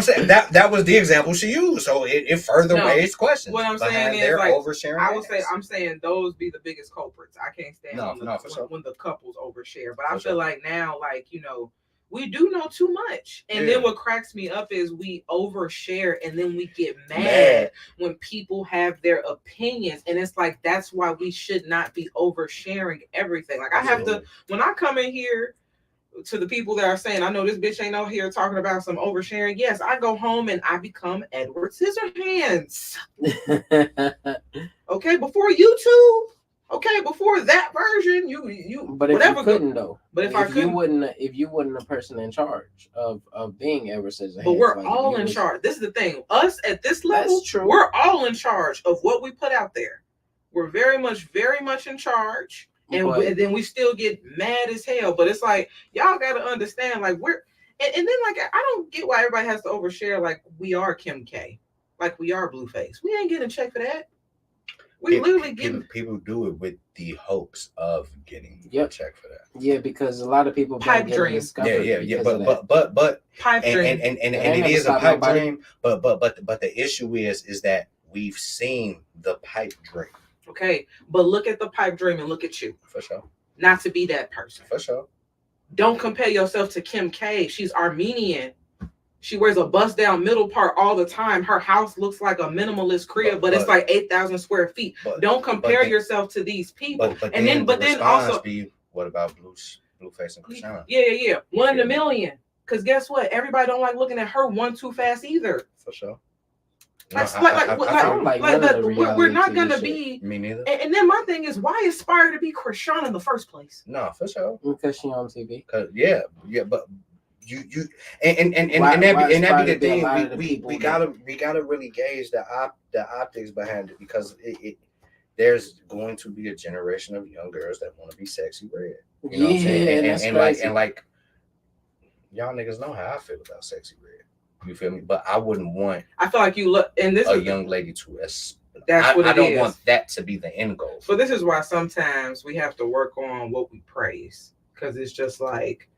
saying that was the example she used, so it further raised questions. What I'm saying is like oversharing. I would say I'm saying those be the biggest culprits. I can't stand when the couples overshare, but I feel like now, like we do know too much. And then what cracks me up is we overshare and then we get mad when people have their opinions. And it's like, that's why we should not be oversharing everything. Like I have to, when I come in here to the people that are saying, I know this bitch ain't out here talking about some oversharing. Yes, I go home and I become Edward Scissorhands. Okay, before YouTube. Okay, before that version, you. But if whatever you couldn't though. But if I couldn't, if you wasn't a person in charge of being Edward Scissorhands. But we're all in charge. This is the thing. Us at this level, we're all in charge of what we put out there. We're very much in charge, and then we still get mad as hell. But it's like y'all got to understand, like and then like I don't get why everybody has to overshare. Like we are Kim K, like we are Blueface. We ain't getting a check for that. We literally people do it with the hopes of getting a check for that. Yeah, because a lot of people pipe dream. Yeah. But pipe dream. And it is a pipe dream. But the issue is that we've seen the pipe dream. Okay, but look at the pipe dream and look at you. For sure. Not to be that person. For sure. Don't compare yourself to Kim K. She's Armenian. She wears a bust down middle part all the time. Her house looks like a minimalist crib, but it's like 8,000 square feet. Don't compare yourself to these people. But then also, what about Blueface and Christiana? Yeah. 1 in a million. Because guess what? Everybody don't like looking at her one too fast either. For sure. We're not gonna be. Me neither. And then my thing is, why aspire to be Christiana in the first place? No, for sure. Because she on TV. Yeah, but. You and that be the thing. We gotta really gauge the optics behind it, because there's going to be a generation of young girls that want to be sexy red. You know what I'm saying? And like y'all niggas know how I feel about sexy red. You feel me? But I wouldn't want. I feel like you look, and this a young lady to. I don't want that to be the end goal. So this is why sometimes we have to work on what we praise, because it's just like.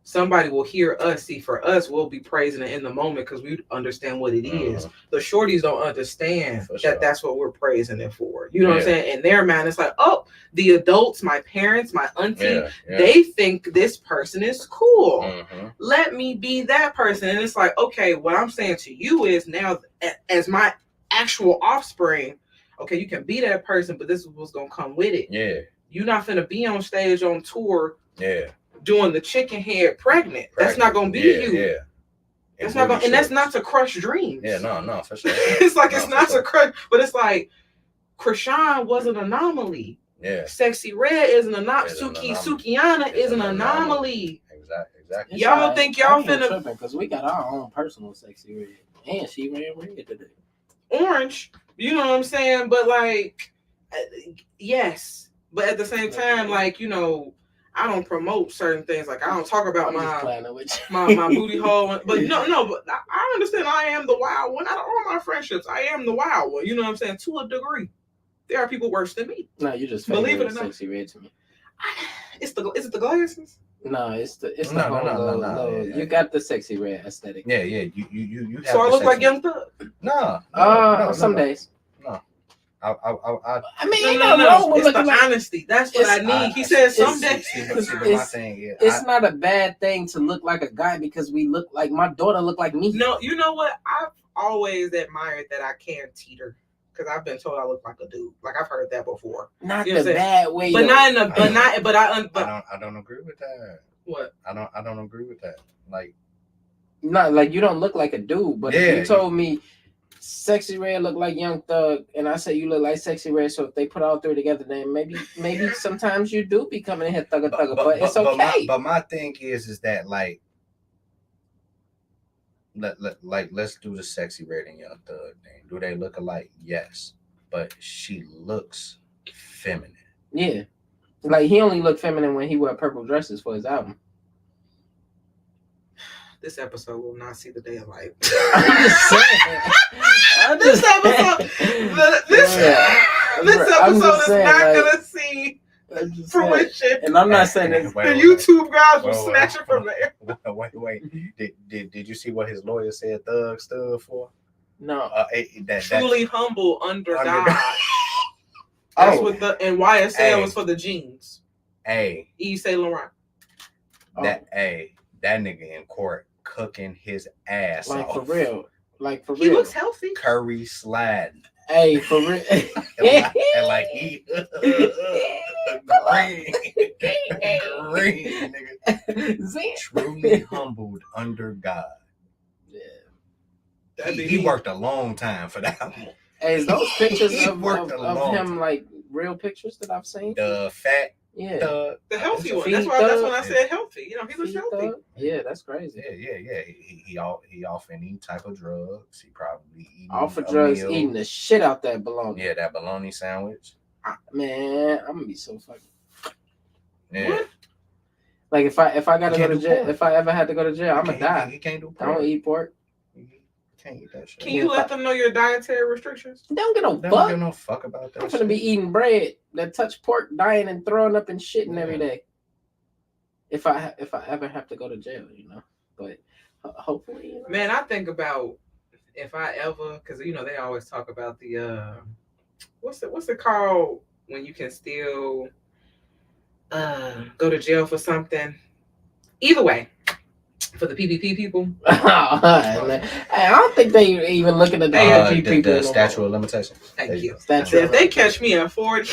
Somebody will hear us. See, for us, we'll be praising it in the moment because we understand what it is. The shorties don't understand that's what we're praising it for. You know what I'm saying? In their mind, it's like, oh, the adults, my parents, my auntie, they think this person is cool. Let me be that person. And it's like, okay, what I'm saying to you is now, as my actual offspring, okay, you can be that person, but this is what's going to come with it. Yeah. You're not going to be on stage on tour. Yeah. Doing the chicken head pregnant. That's not gonna be you. Yeah. That's not gonna, and that's not to crush dreams. Yeah, no, for sure. It's like it's not to crush, but it's like Krishan was an anomaly. Yeah. Sexy Red is an anomaly. Sukiana is an anomaly. Exactly. Y'all think y'all finna, because we got our own personal Sexy Red, and she ran red today. Orange. You know what I'm saying? But like, yes. But at the same time, like, you know, I don't promote certain things. Like, I don't talk about my booty hole. But but I understand I am the wild one. Out of all my friendships, I am the wild one. You know what I'm saying? To a degree. There are people worse than me. No, you just believe it or not. Sexy Red to me. Is it the glasses? No, it's the whole. You got the Sexy Red aesthetic. Yeah. You. So I look like Young Thug? No. Some days. No. I mean, ain't nothing wrong with looking like honesty. That's what I need. He said someday. It's not a bad thing to look like a guy because we look like my daughter look like me. No, you know what? I've always admired that I can teeter. Because I've been told I look like a dude. Like I've heard that before. Not the bad way. But not in a I don't agree with that. What? I don't agree with that. Like not like you don't look like a dude, but if you told me Sexy Red look like Young Thug, and I say you look like Sexy Red, so if they put all three together, then maybe sometimes you do be coming in here thugger, but it's okay. But my thing is that like let's do the Sexy Red and Young Thug thing. Do they look alike? Yes, but she looks feminine. Yeah, like he only looked feminine when he wore purple dresses for his album. This episode will not see the day of light. I'm just saying. This episode is not gonna see fruition. And I'm not saying this. The YouTube guys will snatch it from there. Wait. Did you see what his lawyer said Thug stood for? No. Truly humble under God. That's what and YSL was for the jeans. Yves Saint Laurent. That nigga in court cooking his ass off. For real. Like for real. He looks healthy. Curry sliding. Hey, for real. and like he green nigga. Truly humbled under God. Yeah. He worked a long time for that one. Hey, is those pictures of him like real pictures that I've seen? The fat. Yeah, the healthy one. That's when I said healthy. You know, he was healthy. Yeah, that's crazy. Yeah. He off any type of drugs. He probably eating off of drugs, eating the shit out that bologna. Yeah, that bologna sandwich. Man, I'm gonna be so fucking. Yeah. What? Like if I gotta go to jail, if I ever had to go to jail, I'm gonna die. He can't do pork. I don't eat pork. Can't eat that shit. Can you let them know your dietary restrictions? Don't give no fuck about that. I'm gonna be eating bread that touch pork, dying and throwing up and shitting every day. If I ever have to go to jail, you know. But hopefully, you know. Man, I think about if I ever, because you know they always talk about the what's it called when you can still go to jail for something. Either way. For the PPP people, I don't think they even looking at the PPP people. The statute of limitations. Thank you. If they catch me at 40,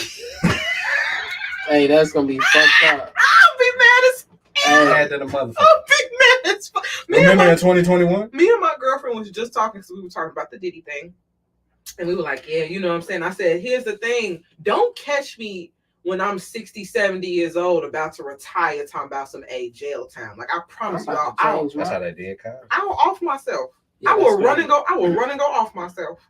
hey, that's gonna be fucked up. I'll be mad as mad at the motherfucker. I'll be mad as fuck. Remember in 2021? Me and my girlfriend was just talking, so we were talking about the Diddy thing, and we were like, yeah, you know what I'm saying. I said, here's the thing: don't catch me when I'm 60, 70 years old, about to retire, talking about some jail time. Like I promise you, that's how they did, Kyle. I will off myself. Yeah, I will run and go. I will run and go off myself.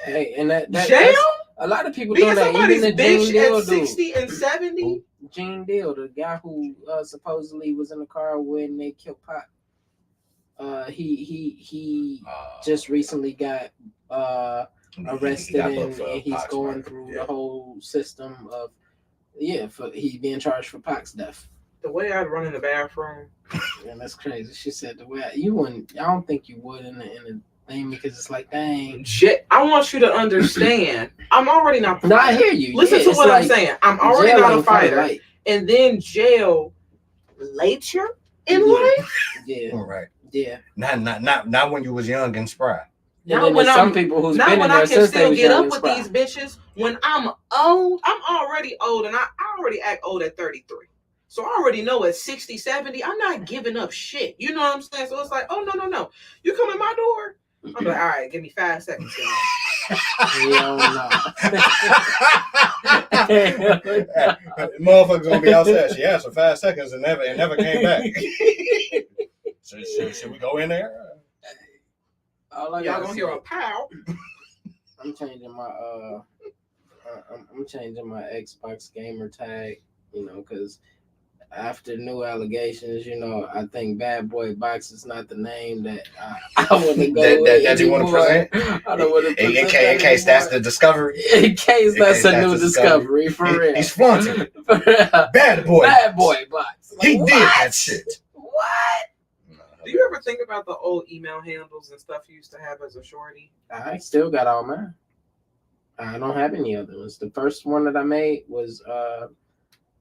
Hey, and that jail. A lot of people doing that. Even the Gene Deal at 60 and 70. Gene Deal, the guy who supposedly was in the car when they killed Pac. He just recently got arrested and he's going through the whole system of. Yeah, he's being charged for Pac's death. The way I'd run in the bathroom. Yeah, that's crazy. She said the way you wouldn't. I don't think you would in the thing because it's like, dang. I want you to understand. I'm already not. No, I hear you. Listen to what I'm saying. I'm already not a fighter. And then jail later in life. Yeah. All right. Yeah. Not when you was young and spry. Now when some people who's been in there since they was get up with these bitches. When I'm old, I'm already old, and I already act old at 33. So I already know at 60, 70, I'm not giving up shit. You know what I'm saying? So it's like, oh no, you come in my door. I'm like, all right, give me 5 seconds. Motherfucker's gonna be outside. She asked for 5 seconds and never came back. Should we go in there? Y'all gonna hear a pow. I'm changing my I'm changing my Xbox gamer tag, because after new allegations, I think Bad Boy Box is not the name that I want to go with that you want to present. I don't want to present in case that's the discovery. In case that's a new discovery, for real. He's flaunting. Bad Boy Box. Like, he did that shit. What? Do you ever think about the old email handles and stuff you used to have as a shorty? I still got all mine. I don't have any other ones. The first one that I made was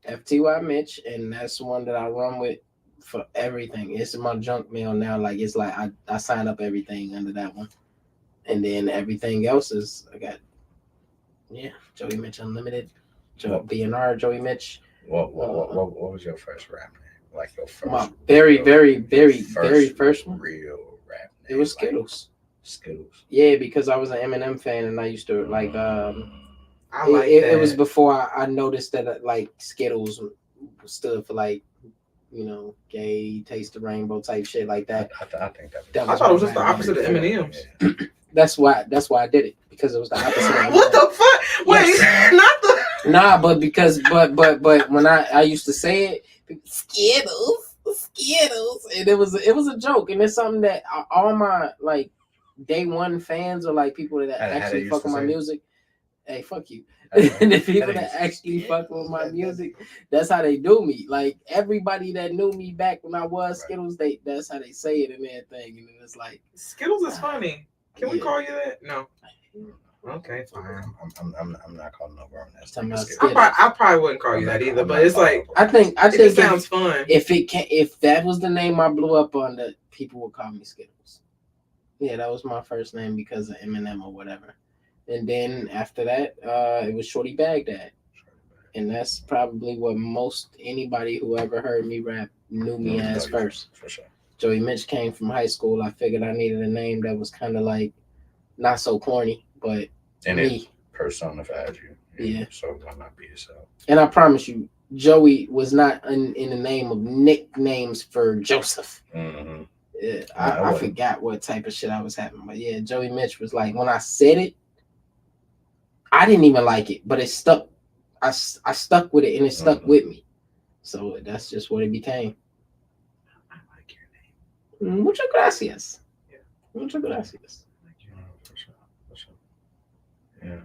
FTY Mitch, and that's the one that I run with for everything. It's my junk mail now. Like, it's like I sign up everything under that one, and then everything else is I got. Yeah, Joey Mitch Unlimited, BNR Joey Mitch. What was your first rap name? Like your first? My very first one. Real rap name. It was Skittles. Skittles. Yeah, because I was an Eminem fan, and I used to like. It was before I noticed that like Skittles stood for like, gay, taste the rainbow type shit like that. I think I thought it was just the opposite of M&M's. Yeah. That's why I did it, because it was the opposite. Of what the fuck? Wait, yes. Not the. Nah, but because but when I used to say it, Skittles, and it was a joke, and it's something that all my like day one fans or like people that actually fuck with my music. Hey, fuck you. And the people that actually fuck with my music, that's how they do me. Like, everybody that knew me back when I was Skittles, that's how they say it and everything. And then it's like, Skittles is funny. Can we call you that? No. Okay, fine. I'm not calling no grown ass. I probably wouldn't call you that either, but it's like I think it sounds fun. If that was the name I blew up on, that people would call me Skittles. Yeah, that was my first name because of Eminem or whatever. And then after that, it was Shorty Baghdad. And that's probably what most anybody who ever heard me rap knew me as first. For sure. Joey Mitch came from high school. I figured I needed a name that was kind of like not so corny, but and me. It personified you. Yeah. So why not be yourself? And I promise you, Joey was not in the name of nicknames for Joseph. Mm-hmm. Yeah, I forgot what type of shit I was having. But yeah, Joey Mitch was like, when I said it, I didn't even like it, but it stuck. I stuck with it, and it stuck with me. So that's just what it became. I like your name. Muchas gracias. Yeah. Muchas gracias. For sure. Yeah.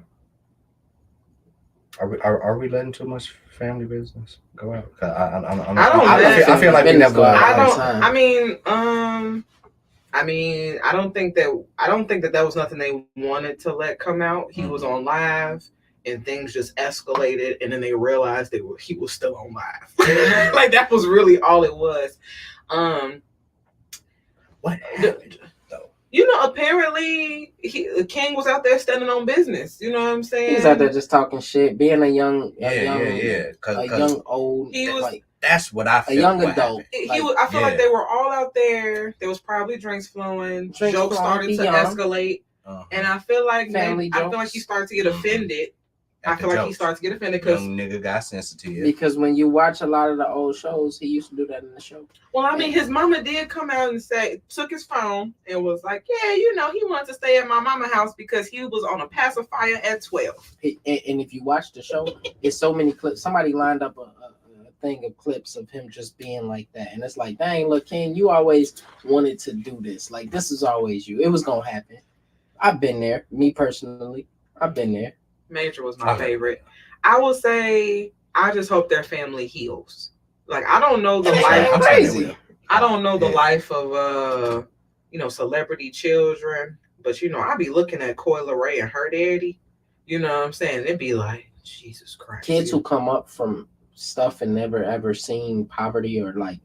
Are we letting too much family business go out? I feel like we never go out. I don't think that was nothing they wanted to let come out. He was on live, and things just escalated, and then they realized he was still on live. Like, that was really all it was. What happened though? Apparently King was out there standing on business. You know what I'm saying? He was out there just talking shit, being a young old. He was like. That's what I feel. A young adult. I feel like they were all out there. There was probably drinks flowing. Jokes started to escalate, and I feel like he started to get offended. Because young nigga got sensitive. Because when you watch a lot of the old shows, he used to do that in the show. Well, I mean, his mama did come out and took his phone and was like, yeah, he wanted to stay at my mama's house because he was on a pacifier at 12. And if you watch the show, it's so many clips. Somebody lined up a thing of clips of him just being like that, and it's like, dang, look, King, you always wanted to do this. Like, this is always you. It was gonna happen. I've been there. Me personally, I've been there. Major was my favorite. I will say, I just hope their family heals. Like, I don't know the life. Crazy. I don't know the life of celebrity children, but I be looking at Coi Leray and her daddy. You know what I'm saying? It'd be like, Jesus Christ. Kids who come up from stuff and never ever seen poverty or like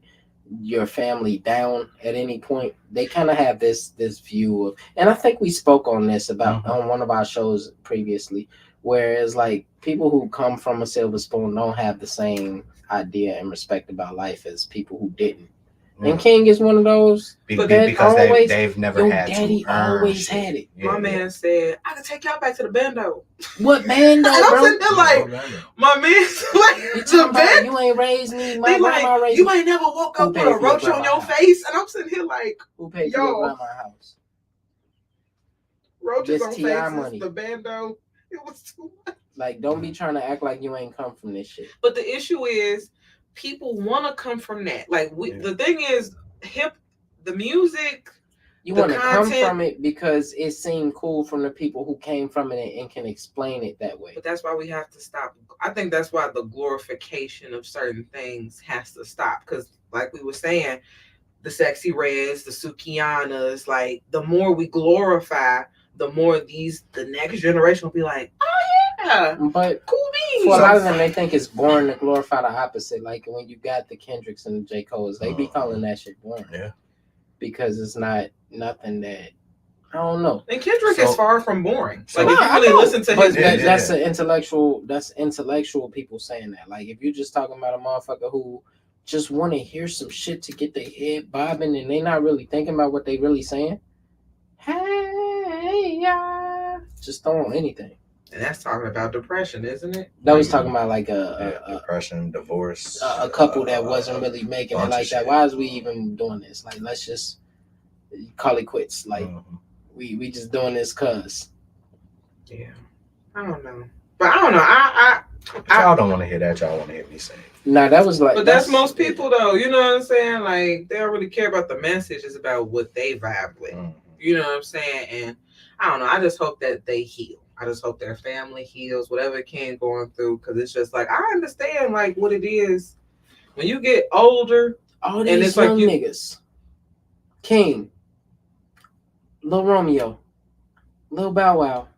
your family down at any point, they kind of have this view of, and I think we spoke on this about on one of our shows previously, whereas like people who come from a silver spoon don't have the same idea and respect about life as people who didn't. And King is one of those. Because they've never had daddy to earn always shit. had it. My man said, I can take y'all back to the bando. What bando, and I'm bro? sitting there like, my man's like, the band. You ain't raised me. My grandma like, raised you ain't never woke up with a roach on your face. And I'm sitting here like, who paid for your grandma's house? Roaches on faces, money. the bando. It was too much. Like, don't be trying to act like you ain't come from this shit. But the issue is, people want to come from that. Like, the thing is, the music. You want to come from it because it seemed cool from the people who came from it and can explain it that way. But that's why we have to stop. I think that's why the glorification of certain things has to stop. Because, like we were saying, the Sexy Reds, the Sukianas, like, the more we glorify, the more the next generation will be like, oh yeah, but cool beans. For a lot of them, they think it's boring to glorify the opposite. Like when you got the Kendricks and the J. Cole's, they be calling that shit boring. Yeah. Because it's not nothing that, I don't know. And Kendrick is far from boring. Like, if you really listen to his music. That's intellectual people saying that. Like, if you're just talking about a motherfucker who just want to hear some shit to get their head bobbing and they not really thinking about what they really saying, hey, yeah, just don't want anything. And that's talking about depression, isn't it? That was talking about like depression, divorce, a couple that wasn't really making it like that. Why is we even doing this? Like, let's just call it quits. Like, we just doing this cause. Yeah, I don't know, but I don't know. Y'all don't want to hear that. Y'all want to hear me say. Nah, that was like. But that's most people though. You know what I'm saying? Like, they don't really care about the message. It's about what they vibe with. You know what I'm saying? And I don't know. I just hope that they heal. I just hope their family heals, whatever it can going through, because it's just like, I understand like what it is when you get older. All these and it's young like niggas, King, Lil Romeo, Lil Bow Wow,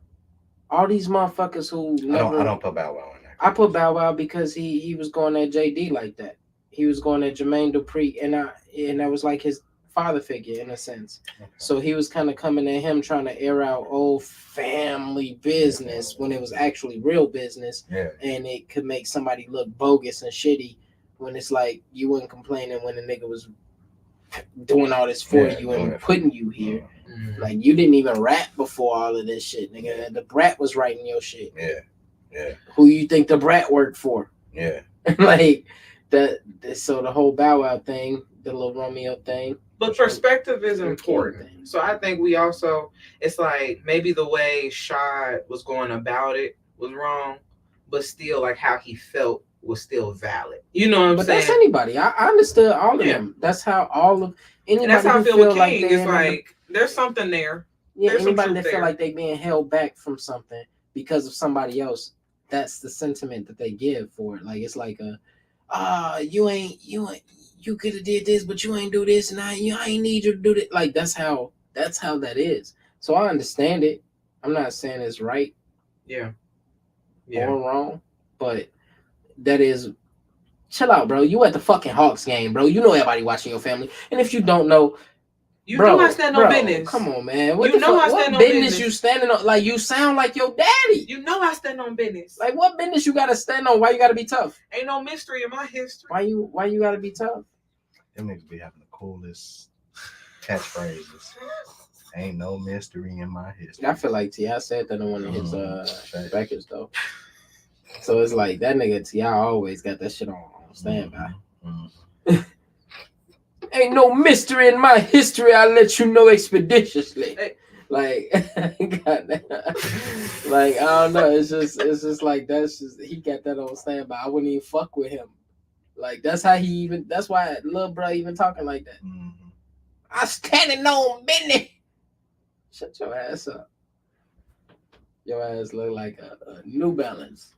all these motherfuckers who I don't put Bow Wow in there. I put Bow Wow because he was going at JD like that. He was going at Jermaine Dupri, and that was like his father figure in a sense. Okay. So he was kind of coming at him trying to air out old family business when it was actually real business. Yeah. And it could make somebody look bogus and shitty when it's like you weren't complaining when the nigga was doing all this for you and putting you here. Like, you didn't even rap before all of this shit, nigga. The Brat was writing your shit. Yeah. Who you think the Brat worked for? Yeah. Like so the whole Bow Wow thing, the Lil Romeo thing. But perspective is important. So I think we also, it's like maybe the way Shad was going about it was wrong, but still like how he felt was still valid. You know what I'm saying? But that's anybody. I understood all of them. That's how all of anybody. And that's how I feel with King. It's like there's something there. Yeah, anybody that feel like they being held back from something because of somebody else, that's the sentiment that they give for it. Like, it's like you could have did this, but you ain't do this, and I ain't need you to do that. Like, that's how that is. So I understand it. I'm not saying it's right. Yeah. Or wrong, but that is. Chill out, bro. You at the fucking Hawks game, bro. You know everybody watching your family, and if you don't know, you know I stand on business. Come on, man. What business you standing on? Like, you sound like your daddy. You know I stand on business. Like, what business you gotta stand on? Why you gotta be tough? Ain't no mystery in my history. Why you gotta be tough? Them niggas be having the coolest catchphrases. Ain't no mystery in my history. I feel like T.I. said that on one of his records though. So it's like that nigga T.I. always got that shit on standby. Ain't no mystery in my history. I'll let you know expeditiously. Like, like, I don't know. It's just like he got that on standby. I wouldn't even fuck with him. Like, that's why Lil Bro even talking like that. I standing on business. Shut your ass up. Your ass look like a New Balance.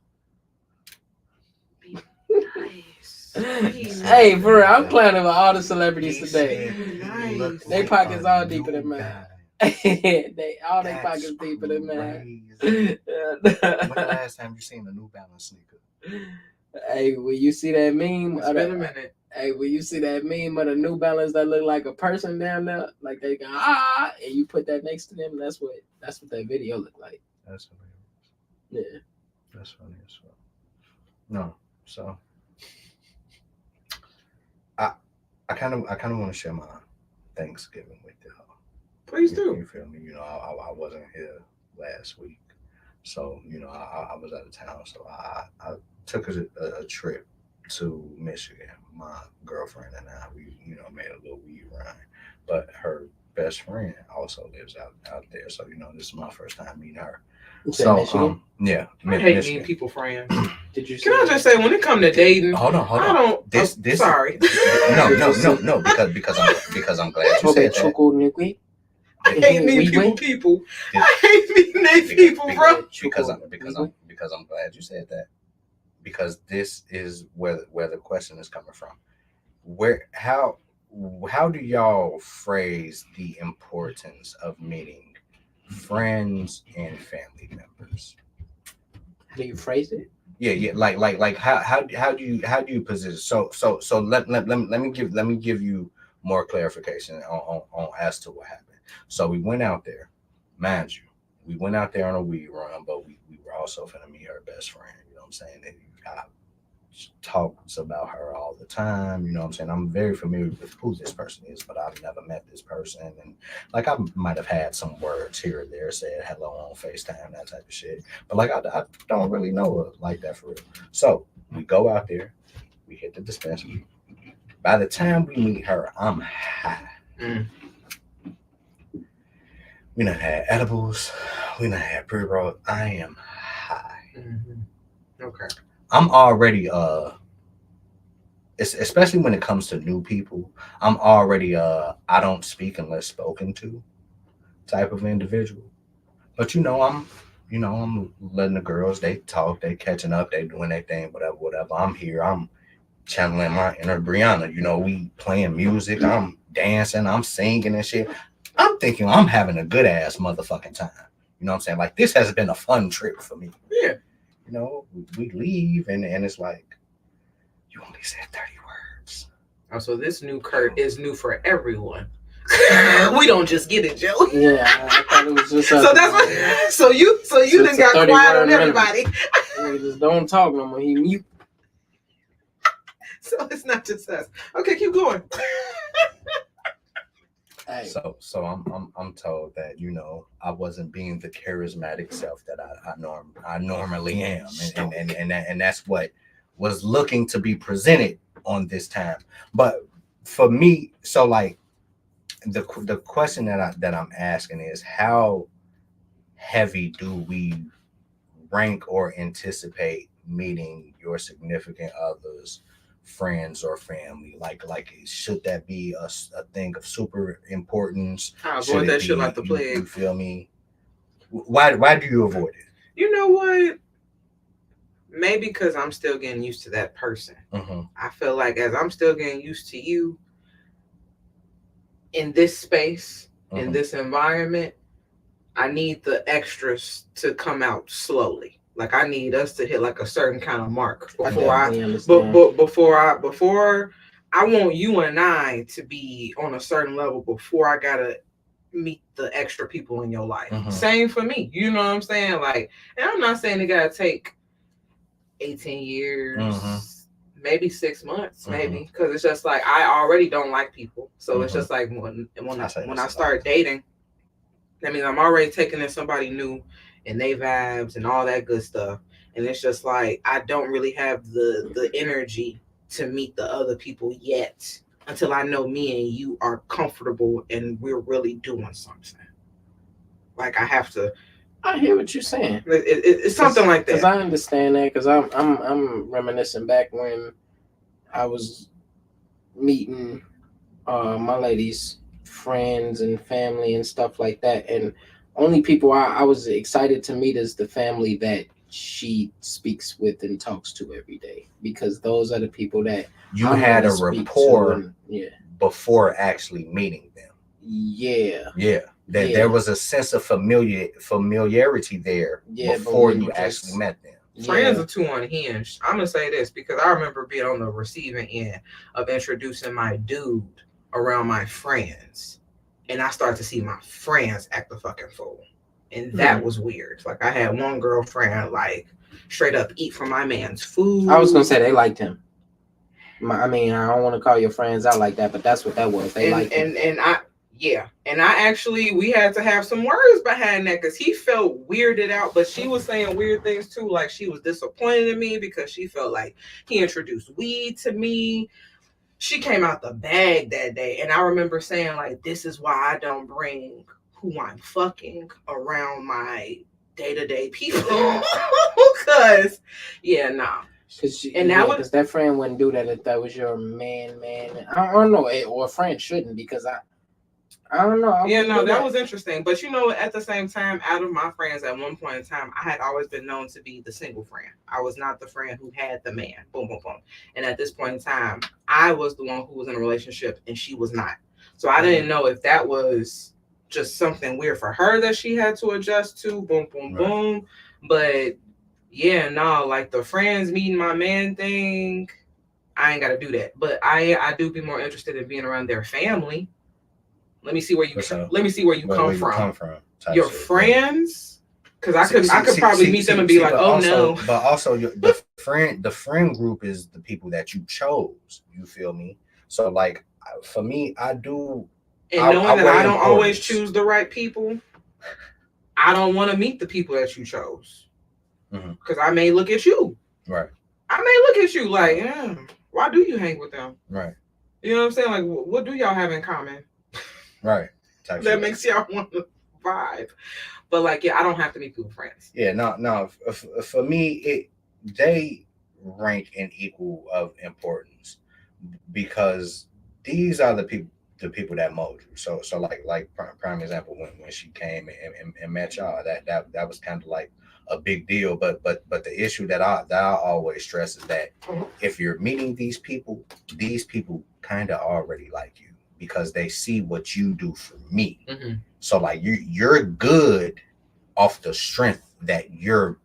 Nice. Hey, for real, I'm planning with all the celebrities today. Nice. They pockets all deeper than mine. They pockets deeper than mine. When the last time you seen a New Balance sneaker? Hey, will you see that meme? It's been a minute. Hey, will you see that meme of the New Balance that look like a person down there? Like they go, and you put that next to them. That's what that video looked like. That's hilarious. Yeah. That's funny as well. No, so I kind of want to share my Thanksgiving with y'all. Please do. You feel me? You know, I wasn't here last week, so you know I was out of town, so I took a trip to Michigan. My girlfriend and I, we made a little weed run, but her best friend also lives out there. So this is my first time meeting her. So yeah, I hate meeting people friends. Did you? Can I just say when it come to dating? Hold on. I don't. This. Sorry. No. Because I'm glad you said that. I hate meeting people. I hate meeting they people, bro. Because I'm glad you said that. Because this is where the question is coming from. How do y'all phrase the importance of meeting friends and family members? How do you phrase it? Yeah. Like how do you position? So let me give you more clarification on as to what happened. So we went out there, mind you, we went out there on a weed run, but we were also finna meet her best friend. You know what I'm saying? And I talks about her all the time. You know what I'm saying? I'm very familiar with who this person is, but I've never met this person. And like I might have had some words here or there, said hello on FaceTime, that type of shit. But like I don't really know her like that for real. So we go out there, we hit the dispensary. By the time we meet her, I'm high. We done had edibles. We done had pre-roll. I am high. Okay. I'm already especially when it comes to new people, I'm already I don't speak unless spoken to type of individual. But I'm letting the girls, they talk, they catching up, they doing their thing, whatever. I'm here, I'm channeling my inner Brianna. We playing music, I'm dancing, I'm singing and shit. I'm thinking I'm having a good ass motherfucking time. You know what I'm saying? Like, this has been a fun trip for me. Yeah. We leave and it's like, you only said 30 words. Oh, so this new Kurt is new for everyone. We don't just get it, Joe. Yeah, I thought it was just. So that's what. So you done got quiet on everybody. Just don't talk no more. He mute. So it's not just us. Okay, keep going. Hey. So I'm told that I wasn't being the charismatic self that I normally am, and that's what was looking to be presented on this time. But for me, so like the question that I'm asking is, how heavy do we rank or anticipate meeting your significant others, friends or family? Like should that be a thing of super importance? I avoid that shit like the plague. You feel me? Why do you avoid it? You know what? Maybe because I'm still getting used to that person. I feel like as I'm still getting used to you in this space, in this environment, I need the extras to come out slowly. Like, I need us to hit like a certain kind of mark before I want you and I to be on a certain level before I gotta meet the extra people in your life. Same for me. You know what I'm saying? Like, and I'm not saying it gotta take 18 years, maybe 6 months, maybe, because it's just like I already don't like people. So it's just like when I start dating, that means I'm already taking in somebody new and they vibes and all that good stuff. And it's just like I don't really have the energy to meet the other people yet until I know me and you are comfortable and we're really doing something. Like, I have to. I hear what you're saying. It's something like that. Because I understand that. Because I'm reminiscing back when I was meeting my lady's friends and family and stuff like that, and only people I was excited to meet is the family that she speaks with and talks to every day, because those are the people that you had a rapport before actually meeting them. There was a sense of familiarity there before you actually met them. Friends are too unhinged. I'm gonna say this because I remember being on the receiving end of introducing my dude around my friends, and I started to see my friends act the fucking fool, and that was weird. Like, I had one girlfriend like straight up eat from my man's food. I was gonna say they liked him. I mean, I don't want to call your friends out like that, but that's what that was. They liked him. And I actually, we had to have some words behind that because he felt weirded out, but she was saying weird things too. Like, she was disappointed in me because she felt like he introduced weed to me. she came out the bag that day. And I remember saying, like, this is why I don't bring who I'm fucking around my day-to-day people. Because, yeah, nah. Because that friend wouldn't do that if that was your man. I don't know, or a friend shouldn't, because I don't know. That was interesting. But at the same time, out of my friends at one point in time, I had always been known to be the single friend. I was not the friend who had the man. Boom, boom, boom. And at this point in time, I was the one who was in a relationship and she was not. So I didn't know if that was just something weird for her that she had to adjust to. Boom, boom, boom. But like the friends meeting my man thing, I ain't got to do that. But I do be more interested in being around their family. Let me see where you come from. Your friends, because I could probably meet them and be like, oh no. But also the friend group is the people that you chose. You feel me? So like for me, I do. And knowing that I don't always choose the right people, I don't want to meet the people that you chose. Because I may look at you. Right. I may look at you like, why do you hang with them? Right. You know what I'm saying? Like, what do y'all have in common? Right. That makes y'all want to vibe. But like, I don't have to meet people friends. Yeah, no. For me, they rank in equal of importance because these are the people that mold you. So like prime example when she came and met y'all, that was kind of like a big deal. But the issue that I always stress is that if you're meeting these people kind of already like you because they see what you do for me. So like you're good off the strength that you're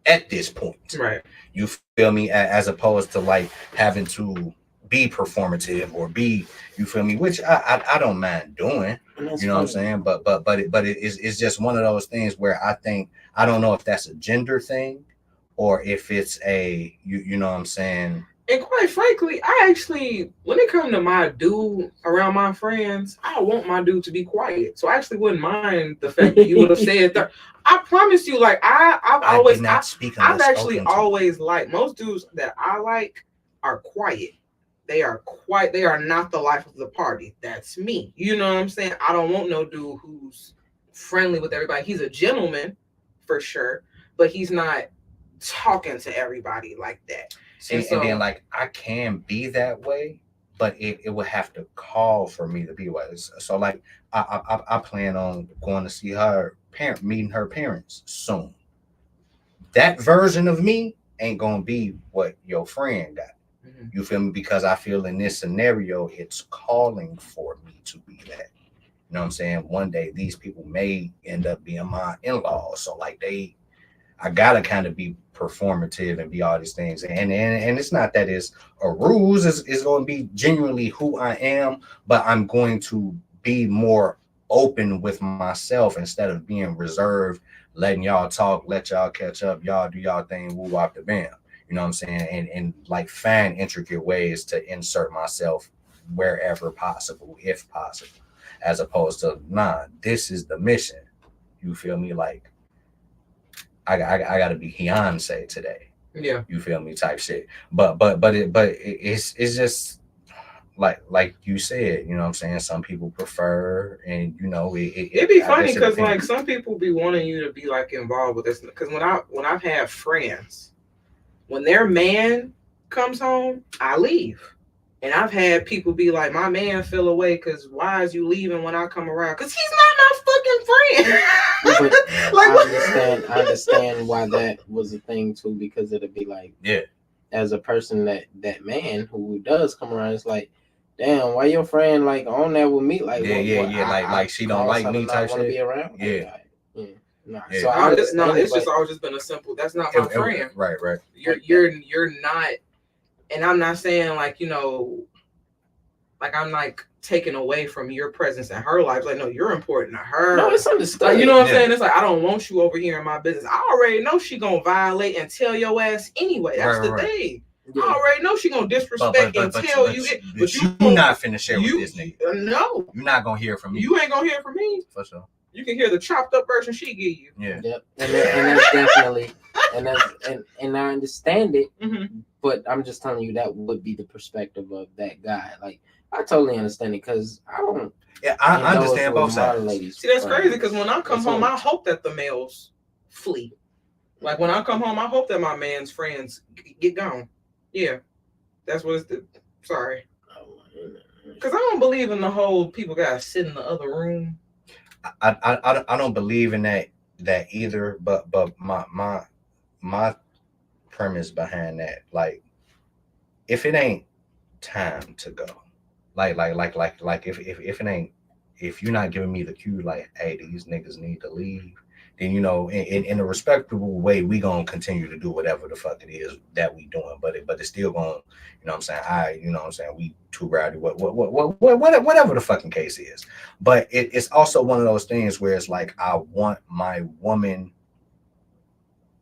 at this point. Right. You feel me? As opposed to like having to be performative or be, you feel me? Which I don't mind doing. You know what I'm saying? But it's just one of those things where I think, I don't know if that's a gender thing or if it's a, you know what I'm saying? And quite frankly, I actually, when it comes to my dude around my friends, I want my dude to be quiet. So I actually wouldn't mind the fact that you would have said that. I promise you, like I've always liked most dudes that I like are quiet. They are quiet. They are not the life of the party. That's me. You know what I'm saying? I don't want no dude who's friendly with everybody. He's a gentleman for sure, but he's not talking to everybody like that. And then like I can be that way, but it would have to call for me to be like. So like I plan on going to see meeting her parents soon. That version of me ain't gonna be what your friend got. You feel me? Because I feel in this scenario, it's calling for me to be that. You know what I'm saying? One day these people may end up being my in-laws. So like I gotta kind of be performative and be all these things. And it's not that it's a ruse, it's going to be genuinely who I am, but I'm going to be more open with myself instead of being reserved, letting y'all talk, let y'all catch up, y'all do y'all thing, woo wop the bam. You know what I'm saying? And like find intricate ways to insert myself wherever possible, if possible, as opposed to, this is the mission. You feel me? Like, I got to be Beyonce today. Yeah. You feel me? Type shit. But it's just like you said, you know what I'm saying? Some people prefer, and you know, it'd be funny because like some people be wanting you to be like involved with this. Because when I've had friends, when their man comes home, I leave. And I've had people be like, my man feel away because why is you leaving when I come around? Because he's not my fucking friend. Like, I understand why that was a thing too, because it'd be like, as a person that man who does come around, it's like, damn, why your friend like on that with me? Like, like she don't like me type shit. Be around. Yeah. Nah. Yeah. So it's just always just been a simple. That's not my friend. Right. You're not, and I'm not saying like, you know, like I'm like taking away from your presence in her life. Like, no, you're important to her. No, it's understood. Like, you know what I'm saying? It's like I don't want you over here in my business. I already know she gonna violate and tell your ass anyway. That's the thing. Yeah. I already know she gonna disrespect and tell you it. But you not finna share with this nigga. No, you're not gonna hear from me. You ain't gonna hear from me for sure. You can hear the chopped up version she give you. Yeah. Yep. And that's definitely, and I understand it, but I'm just telling you that would be the perspective of that guy. Like, I totally understand it because I don't. Yeah, I understand both sides. See, that's crazy because when I come home, I hope that the males flee. Like when I come home, I hope that my man's friends get gone. Yeah, that's what it's. Sorry, because I don't believe in the whole people gotta sit in the other room. I don't believe in that either. But my premise behind that, like, if it ain't time to go, like if it ain't, if you're not giving me the cue, like, hey, these niggas need to leave, then, you know, in a respectable way, we gonna continue to do whatever the fuck it is that we doing, but it's still gonna, you know what I'm saying, we too rowdy, whatever the fucking case is. But it's also one of those things where it's like, I want my woman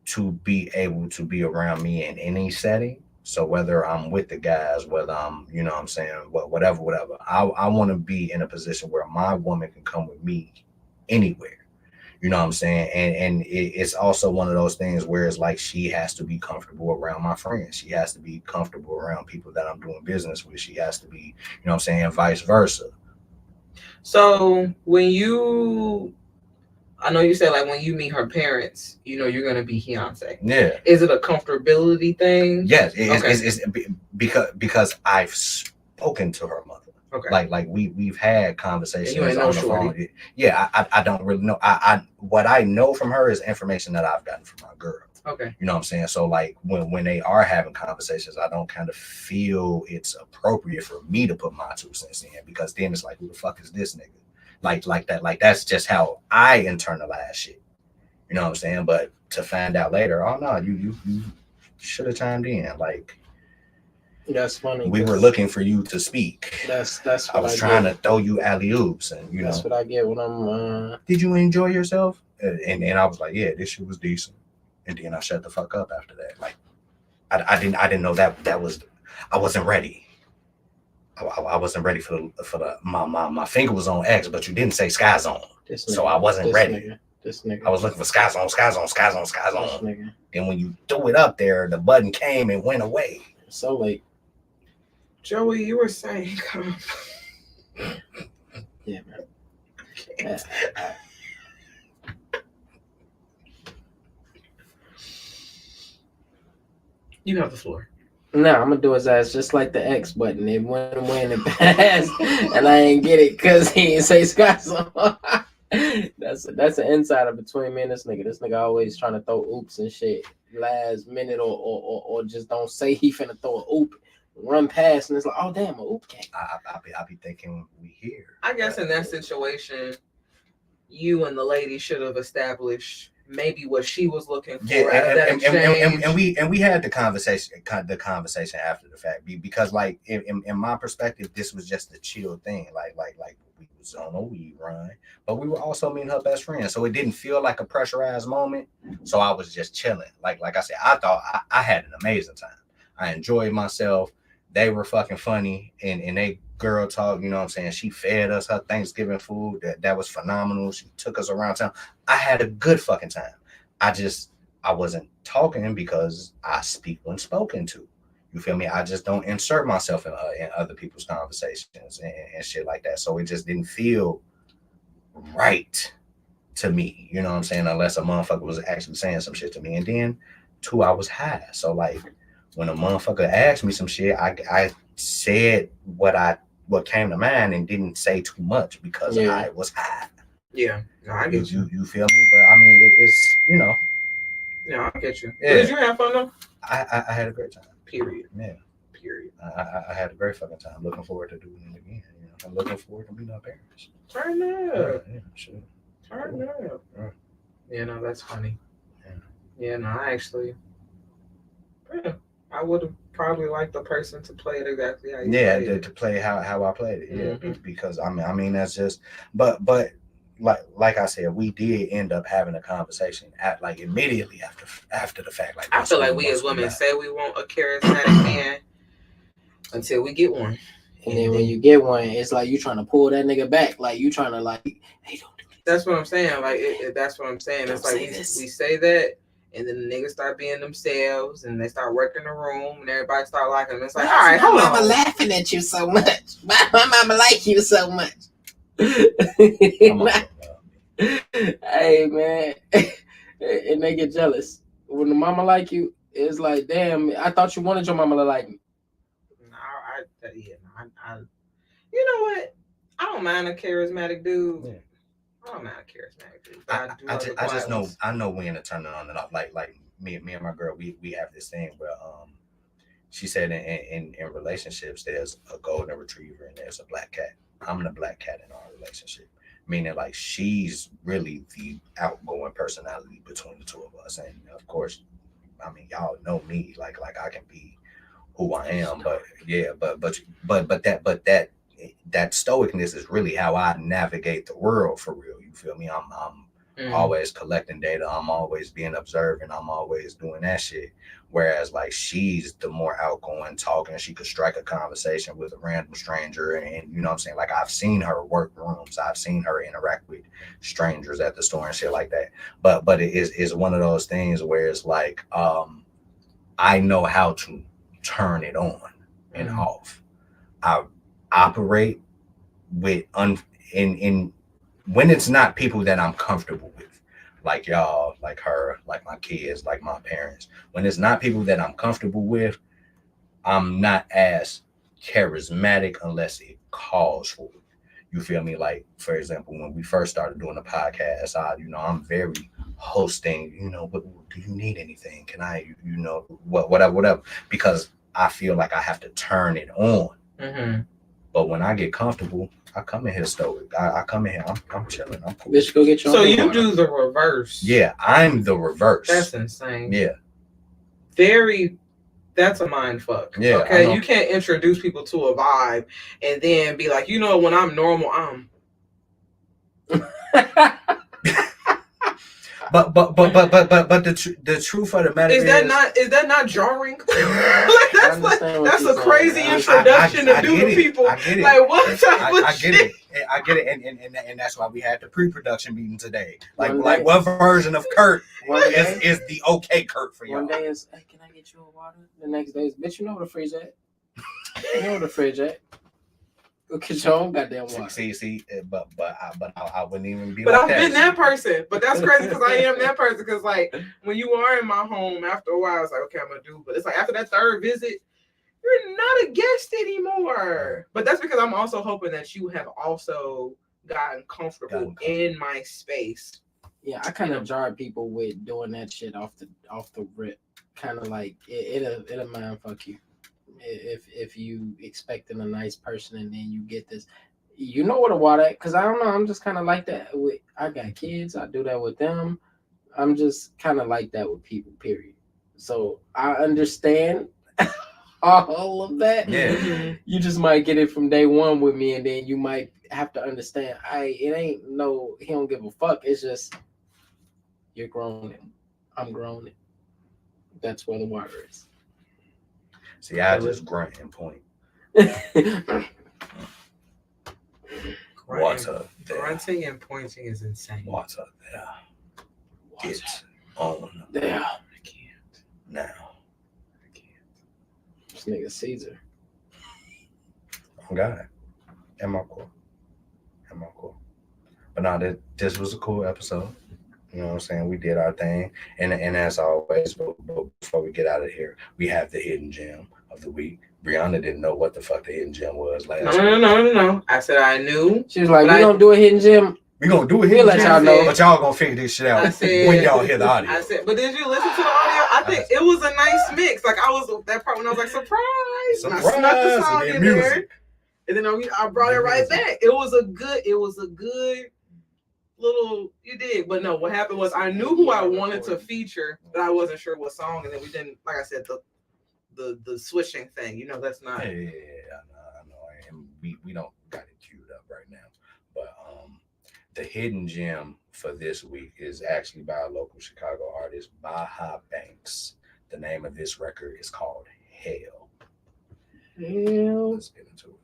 to be able to be around me in any setting. So whether I'm with the guys, whether I'm, you know what I'm saying, whatever, I want to be in a position where my woman can come with me anywhere. You know what I'm saying? And it's also one of those things where it's like, she has to be comfortable around my friends. She has to be comfortable around people that I'm doing business with. She has to be, you know what I'm saying, and vice versa. So when you, I know you said, like, when you meet her parents, you know, you're going to be fiance. Yeah. Is it a comfortability thing? Yes. It's because I've spoken to her mother. Okay. Like we've had conversations on the shorty. phone. Yeah, I don't really know. What I know from her is information that I've gotten from my girl. Okay. You know what I'm saying? So like when they are having conversations, I don't kind of feel it's appropriate for me to put my 2 cents in, because then it's like, who the fuck is this nigga? Like that. Like, that's just how I internalize shit. You know what I'm saying? But to find out later, oh no, you should have chimed in. Like, that's funny. We were looking for you to speak. That's what I was trying to throw you alley-oops, and you that's know. What I get when I'm. Did you enjoy yourself? And I was like, yeah, this shit was decent. And then I shut the fuck up after that. Like, I didn't know that was. I wasn't ready. I wasn't ready for the my finger was on X, but you didn't say Sky Zone, so I wasn't ready. This nigga. I was looking for Sky Zone. And when you threw it up there, the button came and went away. So like. Joey, you were saying, yeah, man. You have the floor. No, I'm gonna do his ass just like the X button. It went and passed, and I ain't get it because he ain't say Scott. That's an insider between me and this nigga. This nigga always trying to throw oops and shit last minute, or just don't say he finna throw an oop. Run past, and it's like, oh damn, a oop came. I'll be thinking we here. I guess in that situation, you and the lady should have established maybe what she was looking for. And we had the conversation after the fact, because like in my perspective, this was just a chill thing. Like we was on a weed run, but we were also meeting her best friend, so it didn't feel like a pressurized moment. So I was just chilling. Like I said, I thought I had an amazing time. I enjoyed myself. They were fucking funny, and they girl talk, you know what I'm saying? She fed us her Thanksgiving food. That was phenomenal. She took us around town. I had a good fucking time. I wasn't talking because I speak when spoken to. You feel me? I just don't insert myself in other people's conversations and shit like that. So it just didn't feel right to me. You know what I'm saying? Unless a motherfucker was actually saying some shit to me. And then 2, I was high. So like, when a motherfucker asked me some shit, I said what came to mind and didn't say too much because I was high. Yeah, no, I get you. You feel me? But I mean, it's, you know. Yeah, I get you. Yeah. Did you have fun though? I had a great time. Period. Yeah. Period. I had a great fucking time. Looking forward to doing it again. You know, I'm looking forward to meeting our parents. Turn up. Yeah, sure. Turn up. Yeah, no, that's funny. Yeah. Yeah, no, I actually. Yeah. I would have probably liked the person to play it exactly how you played it. To play how I played it. Yeah, because I mean that's just. But like I said, we did end up having a conversation like immediately after the fact. Like, I feel like we as women say we want a charismatic man until we get one, and then when you get one, it's like you trying to pull that nigga back. Like you trying to like, hey, don't do That's what I'm saying. Like, that's what I'm saying. It's like we say that, and then the niggas start being themselves, and they start working the room, and everybody start liking them. It's like, all right, hold on. Mama laughing at you so much. My mama like you so much. Hey, man. And they get jealous. When the mama like you, it's like, damn, I thought you wanted your mama to like me. No, you know what? I don't mind a charismatic dude. Yeah. I don't mind a charismatic dude. I know when to turn it on and off. Like me and my girl, we have this thing where she said in relationships there's a golden retriever and there's a black cat. I'm the black cat in our relationship. Meaning like she's really the outgoing personality between the two of us. And of course, I mean y'all know me, like I can be who I am, but yeah, but that stoicness is really how I navigate the world for real. You feel me? I'm always collecting data. I'm always being observant. I'm always doing that shit. Whereas like she's the more outgoing talking. She could strike a conversation with a random stranger, and you know what I'm saying? Like I've seen her work rooms. I've seen her interact with strangers at the store and shit like that. But it is one of those things where it's like I know how to turn it on and off. I operate with in when it's not people that I'm comfortable with, like y'all, like her, like my kids, like my parents. When it's not people that I'm comfortable with, I'm not as charismatic unless it calls for it. You feel me? Like, for example, when we first started doing the podcast, I'm very hosting, but do you need anything? Can I, whatever, because I feel like I have to turn it on. Mm-hmm. But when I get comfortable, I come in here stoic. I come in here, I'm chilling. I'm cool. Bitch, go get your So you do the reverse. Yeah, I'm the reverse. That's insane. Yeah. That's a mind fuck. Yeah. Okay, you can't introduce people to a vibe and then be like, when I'm normal, I'm. But the truth of the matter is that not jarring? that's a crazy introduction to do to people. I get it. Like what type of shit? I get it, and that's why we had the pre-production meeting today. Like what version of Kurt is the okay Kurt for you? One day is, hey, can I get you a water? The next day is, bitch, you know where the fridge at? You know where the fridge at? Go get your own goddamn water. See, but I wouldn't even be. But I've been that person. But that's crazy because I am that person. Because like when you are in my home, after a while, it's like okay, I'm gonna do. But it's like after that third visit, you're not a guest anymore. But that's because I'm also hoping that you have also gotten comfortable in my space. Yeah, I kind of jar people with doing that shit off the rip. Kind of like it'll mind fuck you. If you expecting a nice person and then you get this, you know what a water, because I don't know, I'm just kind of like that with, I got kids, I do that with them. I'm just kind of like that with people, period. So I understand all of that. Yeah. You just might get it from day one with me, and then you might have to understand, he don't give a fuck. It's just you're grown and I'm grown. That's where the water is. See, I just grunt and point. Water there. Grunting and pointing is insane. Water there. Get on there. I can't. Now. I can't. This nigga Caesar. Oh God. Am I cool? But no, this was a cool episode. You know what I'm saying? We did our thing. And as always, before we get out of here, we have the hidden gem of the week. Brianna didn't know what the fuck the hidden gem was last week. No. I said I knew. She was like, we don't do a hidden gem. We're going to do a hidden gem. Y'all know. But y'all going to figure this shit out when y'all hear the audio. I said, but did you listen to the audio? I think it was a nice mix. Like I was that part when I was like, surprise. And I snuck the song in there. And then I brought it right back. It was a good little, you did, but no, what happened was I knew who I wanted to feature, but I wasn't sure what song, and then we didn't, like I said, the switching thing, that's not. Yeah, I know. And we don't got it queued up right now, but the hidden gem for this week is actually by a local Chicago artist, Baja Banks. The name of this record is called Hell. Let's get into it.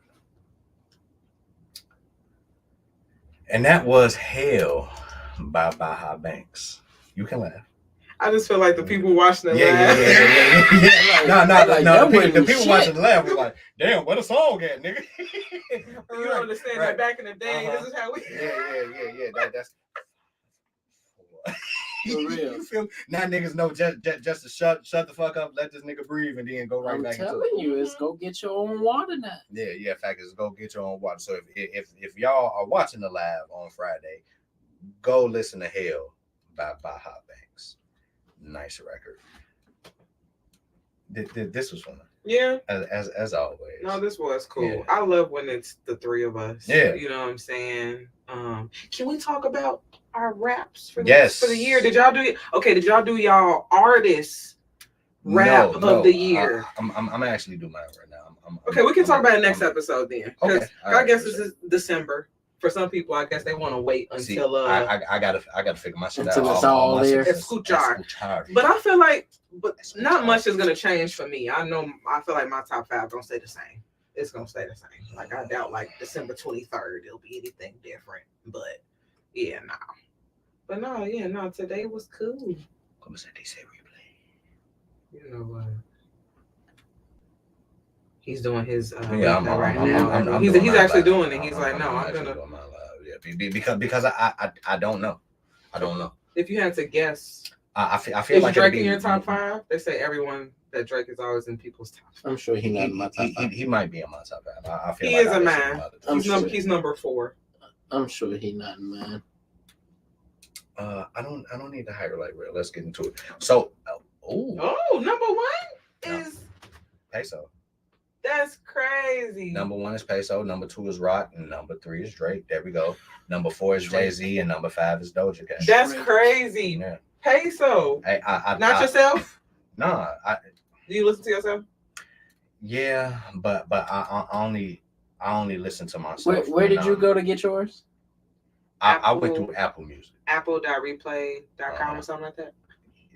And that was Hell by Baja Banks. You can laugh. I just feel like the people watching the laugh. Yeah. The people watching the laugh was like, damn, what a song at, nigga. You don't understand that back in the day, this is how we. Yeah. That's. For real. You feel me? Now niggas know just to shut the fuck up, let this nigga breathe, and then go right back into it. I'm telling you, it's go get your own water now. Yeah. Fact is, go get your own water. So if y'all are watching the live on Friday, go listen to Hell by Baja Banks. Nice record. This was fun. Yeah. As always. No, this was cool. Yeah. I love when it's the three of us. Yeah. You know what I'm saying? Can we talk about our raps for the year? Did y'all do y'all artists rap of the year? I'm actually doing mine right now. Okay, we can talk about it next episode then. Okay. I guess this is December. For some people, I guess they want to wait until I gotta figure my shit out. Until it's all there. Escuchar. But I feel like not much is gonna change for me. I feel like my top 5 don't stay the same. It's gonna stay the same. Like I doubt like December 23rd it'll be anything different. But yeah, nah. But no, today was cool. Como se dice replay? You know what? He's doing his right now. He's actually doing it. He's like, no, I'm gonna. Because I don't know. I don't know. If you had to guess, I feel is like Drake in your top 5? They say everyone that Drake is always in people's top 5. I'm sure he's not in my top 5. He might be in my top 5. I feel he like is a man. He's number 4. I'm sure he's not a man. I don't need to highlight real. Let's get into it. So, number 1 is Peso. That's crazy. Number 1 is Peso. Number 2 is Rock. And number 3 is Drake. There we go. Number 4 is Jay-Z. And number 5 is Doja Cat. That's crazy. Yeah. Peso. I not yourself? No. Do you listen to yourself? Yeah, but I only listen to myself. Where did you go to get yours? I went through Apple Music. Apple.replay.com or something like that.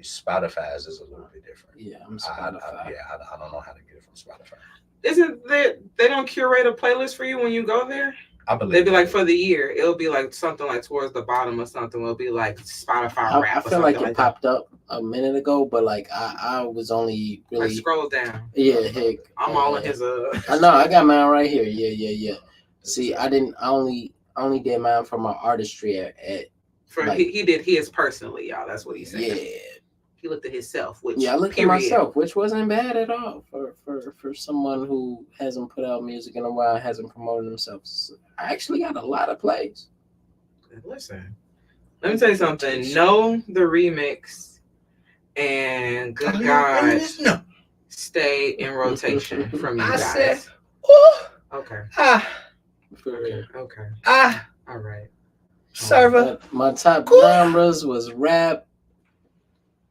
Spotify's is a little bit different. Yeah, I'm Spotify. I don't know how to get it from Spotify. Isn't that they don't curate a playlist for you when you go there? I believe they'd be like for the year. It'll be like something like towards the bottom or something. It'll be like Spotify rap. I feel like it popped up a minute ago, but like I was only really scroll down. Yeah, heck. I'm all in his I know I got mine right here. Yeah. See, I only did mine for my artistry at he did his personally, y'all. That's what he said. Yeah. He looked at himself, I looked at myself, which wasn't bad at all for someone who hasn't put out music in a while, hasn't promoted themselves. I actually got a lot of plays. Listen, let me tell you something. Know the Remix and Good God stay in rotation from you guys. Said, okay. Okay. All right. Server. My top genres was rap.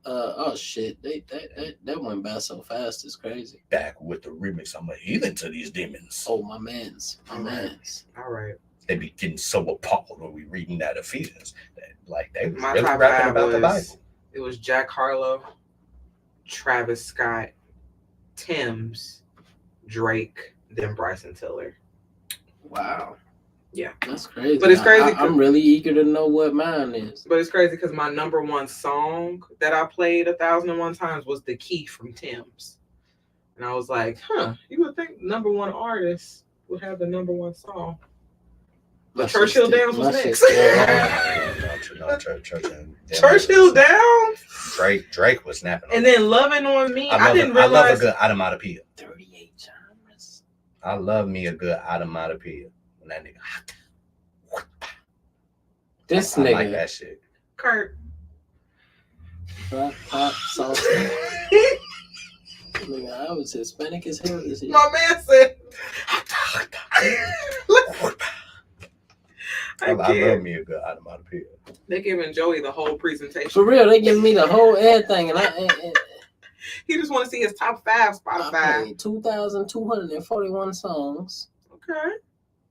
Oh shit! That went by so fast. It's crazy. Back with the remix. I'm a heathen to these demons. Oh, my mans. All right. They be getting so appalled when we reading that Ephesians that like they was my really top rapping about the Bible. It was Jack Harlow, Travis Scott, Tim's, Drake, then Bryson Tiller. Wow. Yeah, that's crazy. But it's crazy. I'm really eager to know what mine is. But it's crazy because my number 1 song that I played 1,001 times was The Key from Tim's, and I was like, you would think number 1 artist would have the number 1 song. But Churchill Downs was next. Churchill Downs. Drake was snapping. And then Loving on Me. I didn't realize. I love a good onomatopoeia. 38 genres. I love me a good onomatopoeia. When that nigga. This I nigga. like that shit. Kurt. Pop, salsa. I was Hispanic as hell. My man said. I love me a good onomatopoeia. They giving Joey the whole presentation. For real, they giving me the whole everything, and he just want to see his top 5 Spotify. I played 2,241 songs. Okay,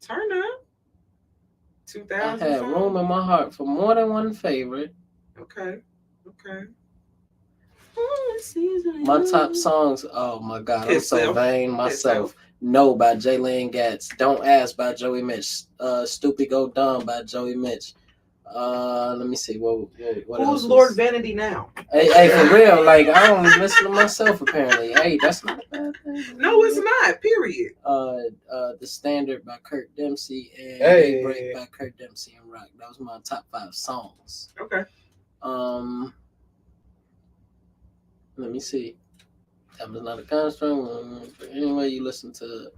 turn up. 2,000. I had room in my heart for more than one favorite. Okay. My top songs. Oh my God, I'm so vain myself. No by Jalen Gatz. Don't Ask by Joey Mitch. Stupid Go Dumb by Joey Mitch. Let me see. What Who's Lord Vanity now? Hey, for real, like I don't listen to myself apparently. Hey, that's not a bad thing. No, it's not. Period. The Standard by Kurt Dempsey and Daybreak by Kurt Dempsey and Rock. That was my top 5 songs. Okay. Let me see. That was not a construct. But anyway, you listen to.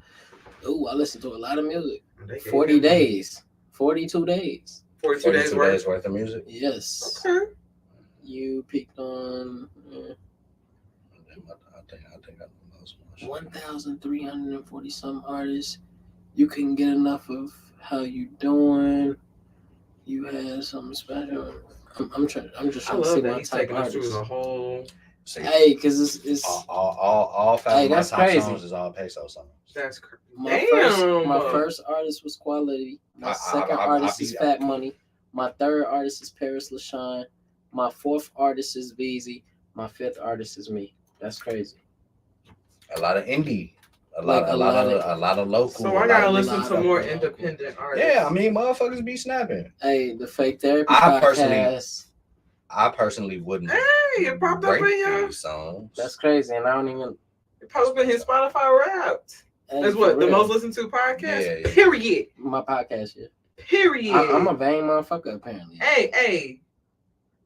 I listen to a lot of music. 40 days. 42 days. 42 days worth of music. Yes. Okay. You picked on. I think I know most. 1,340 some artists. You couldn't get enough of How You Doing. You had something special. I'm just trying to see my type of artists. The whole. Hey, because it's all 5 of my top songs is all peso songs. That's crazy. My first artist was Quality. My second artist is Fat Money. My third artist is Paris LaShawn. My fourth artist is VZ. My fifth artist is me. That's crazy. A lot of indie. A lot of local. So I gotta listen to more independent artists. Yeah, I mean, motherfuckers be snapping. Hey, the Fake Therapy podcast. I personally wouldn't. Hey, it popped up in your songs. That's crazy, and I don't even. It popped up in his Spotify Wrapped. That's what the most listened to podcast. Yeah. Period. My podcast, yeah. Period. I'm a vain motherfucker, apparently. Hey,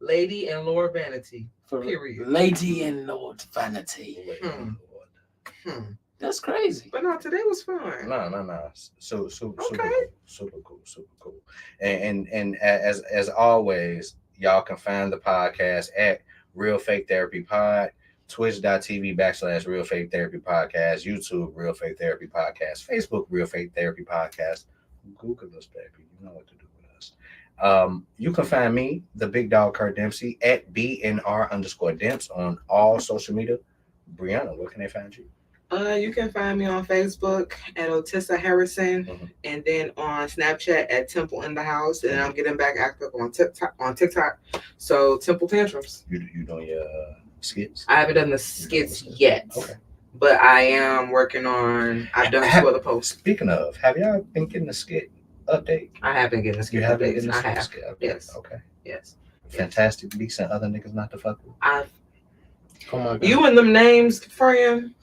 Lady and Lord Vanity. Period. Lady and Lord Vanity. That's crazy. But no, today was fun. No. So super cool. And as always, y'all can find the podcast at Real Fake Therapy Pod, twitch.tv/Real Fake Therapy Podcast, YouTube Real Fake Therapy Podcast, Facebook Real Fake Therapy Podcast. Google us, baby. You know what to do with us. You can find me, the big dog Kurt Dempsey, at BNR_Demps on all social media. Brianna, where can they find you? You can find me on Facebook at Otissa Harrison, and then on Snapchat at Temple in the House, and I'm getting back active on TikTok. So Temple Tantrums. You doing your skits? I haven't done the skits yet. Okay. But I am working on. I've done two other posts. Speaking of, have y'all been getting a skit update? I have been getting a skit update. I have. Skit update. Yes. Okay. Yes. Fantastic Beasts and other niggas not to fuck with. Come on, you and them names, friend.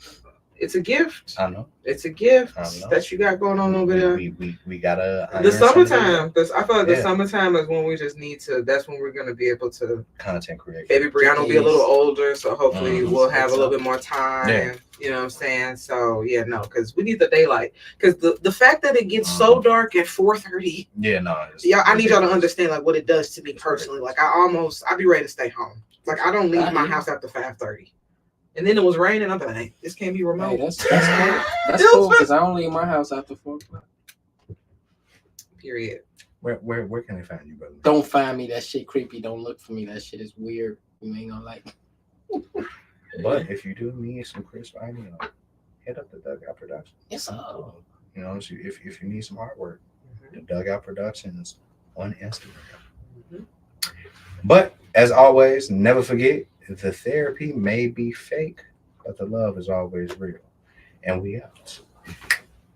It's a gift. I know. It's a gift that you got going on over there. We gotta. The summertime. I feel like the summertime is when we just need to. That's when we're gonna be able to content create. Baby Brianna will be a little older, so hopefully we'll have a little bit more time. Yeah. You know what I'm saying? So because we need the daylight. Because the fact that it gets so dark at 4:30. Yeah, no. I need y'all to understand like what it does to me personally. Like I'd be ready to stay home. Like I don't leave my house after 5:30. And then it was raining. I'm like, hey, this can't be remote. Hey, that's cool. That's cool because I don't leave my house after 4 o'clock. Period. Where can I find you, brother? Don't find me. That shit creepy. Don't look for me. That shit is weird. You ain't gonna like it. But if you do need some crisp audio, hit up the Dugout Productions. Yes, so if you need some artwork, the Dugout Productions on Instagram. But as always, never forget. The therapy may be fake, but the love is always real. And we out.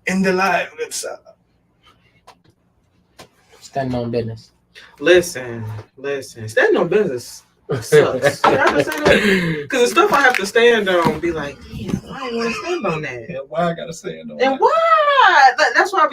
In the live, let's Standing on business. Listen. Standing on business sucks. You have to say that? Because the stuff I have to stand on be like, damn, I don't want to stand on that. Yeah, why I gotta stand on and that? why? That's why I be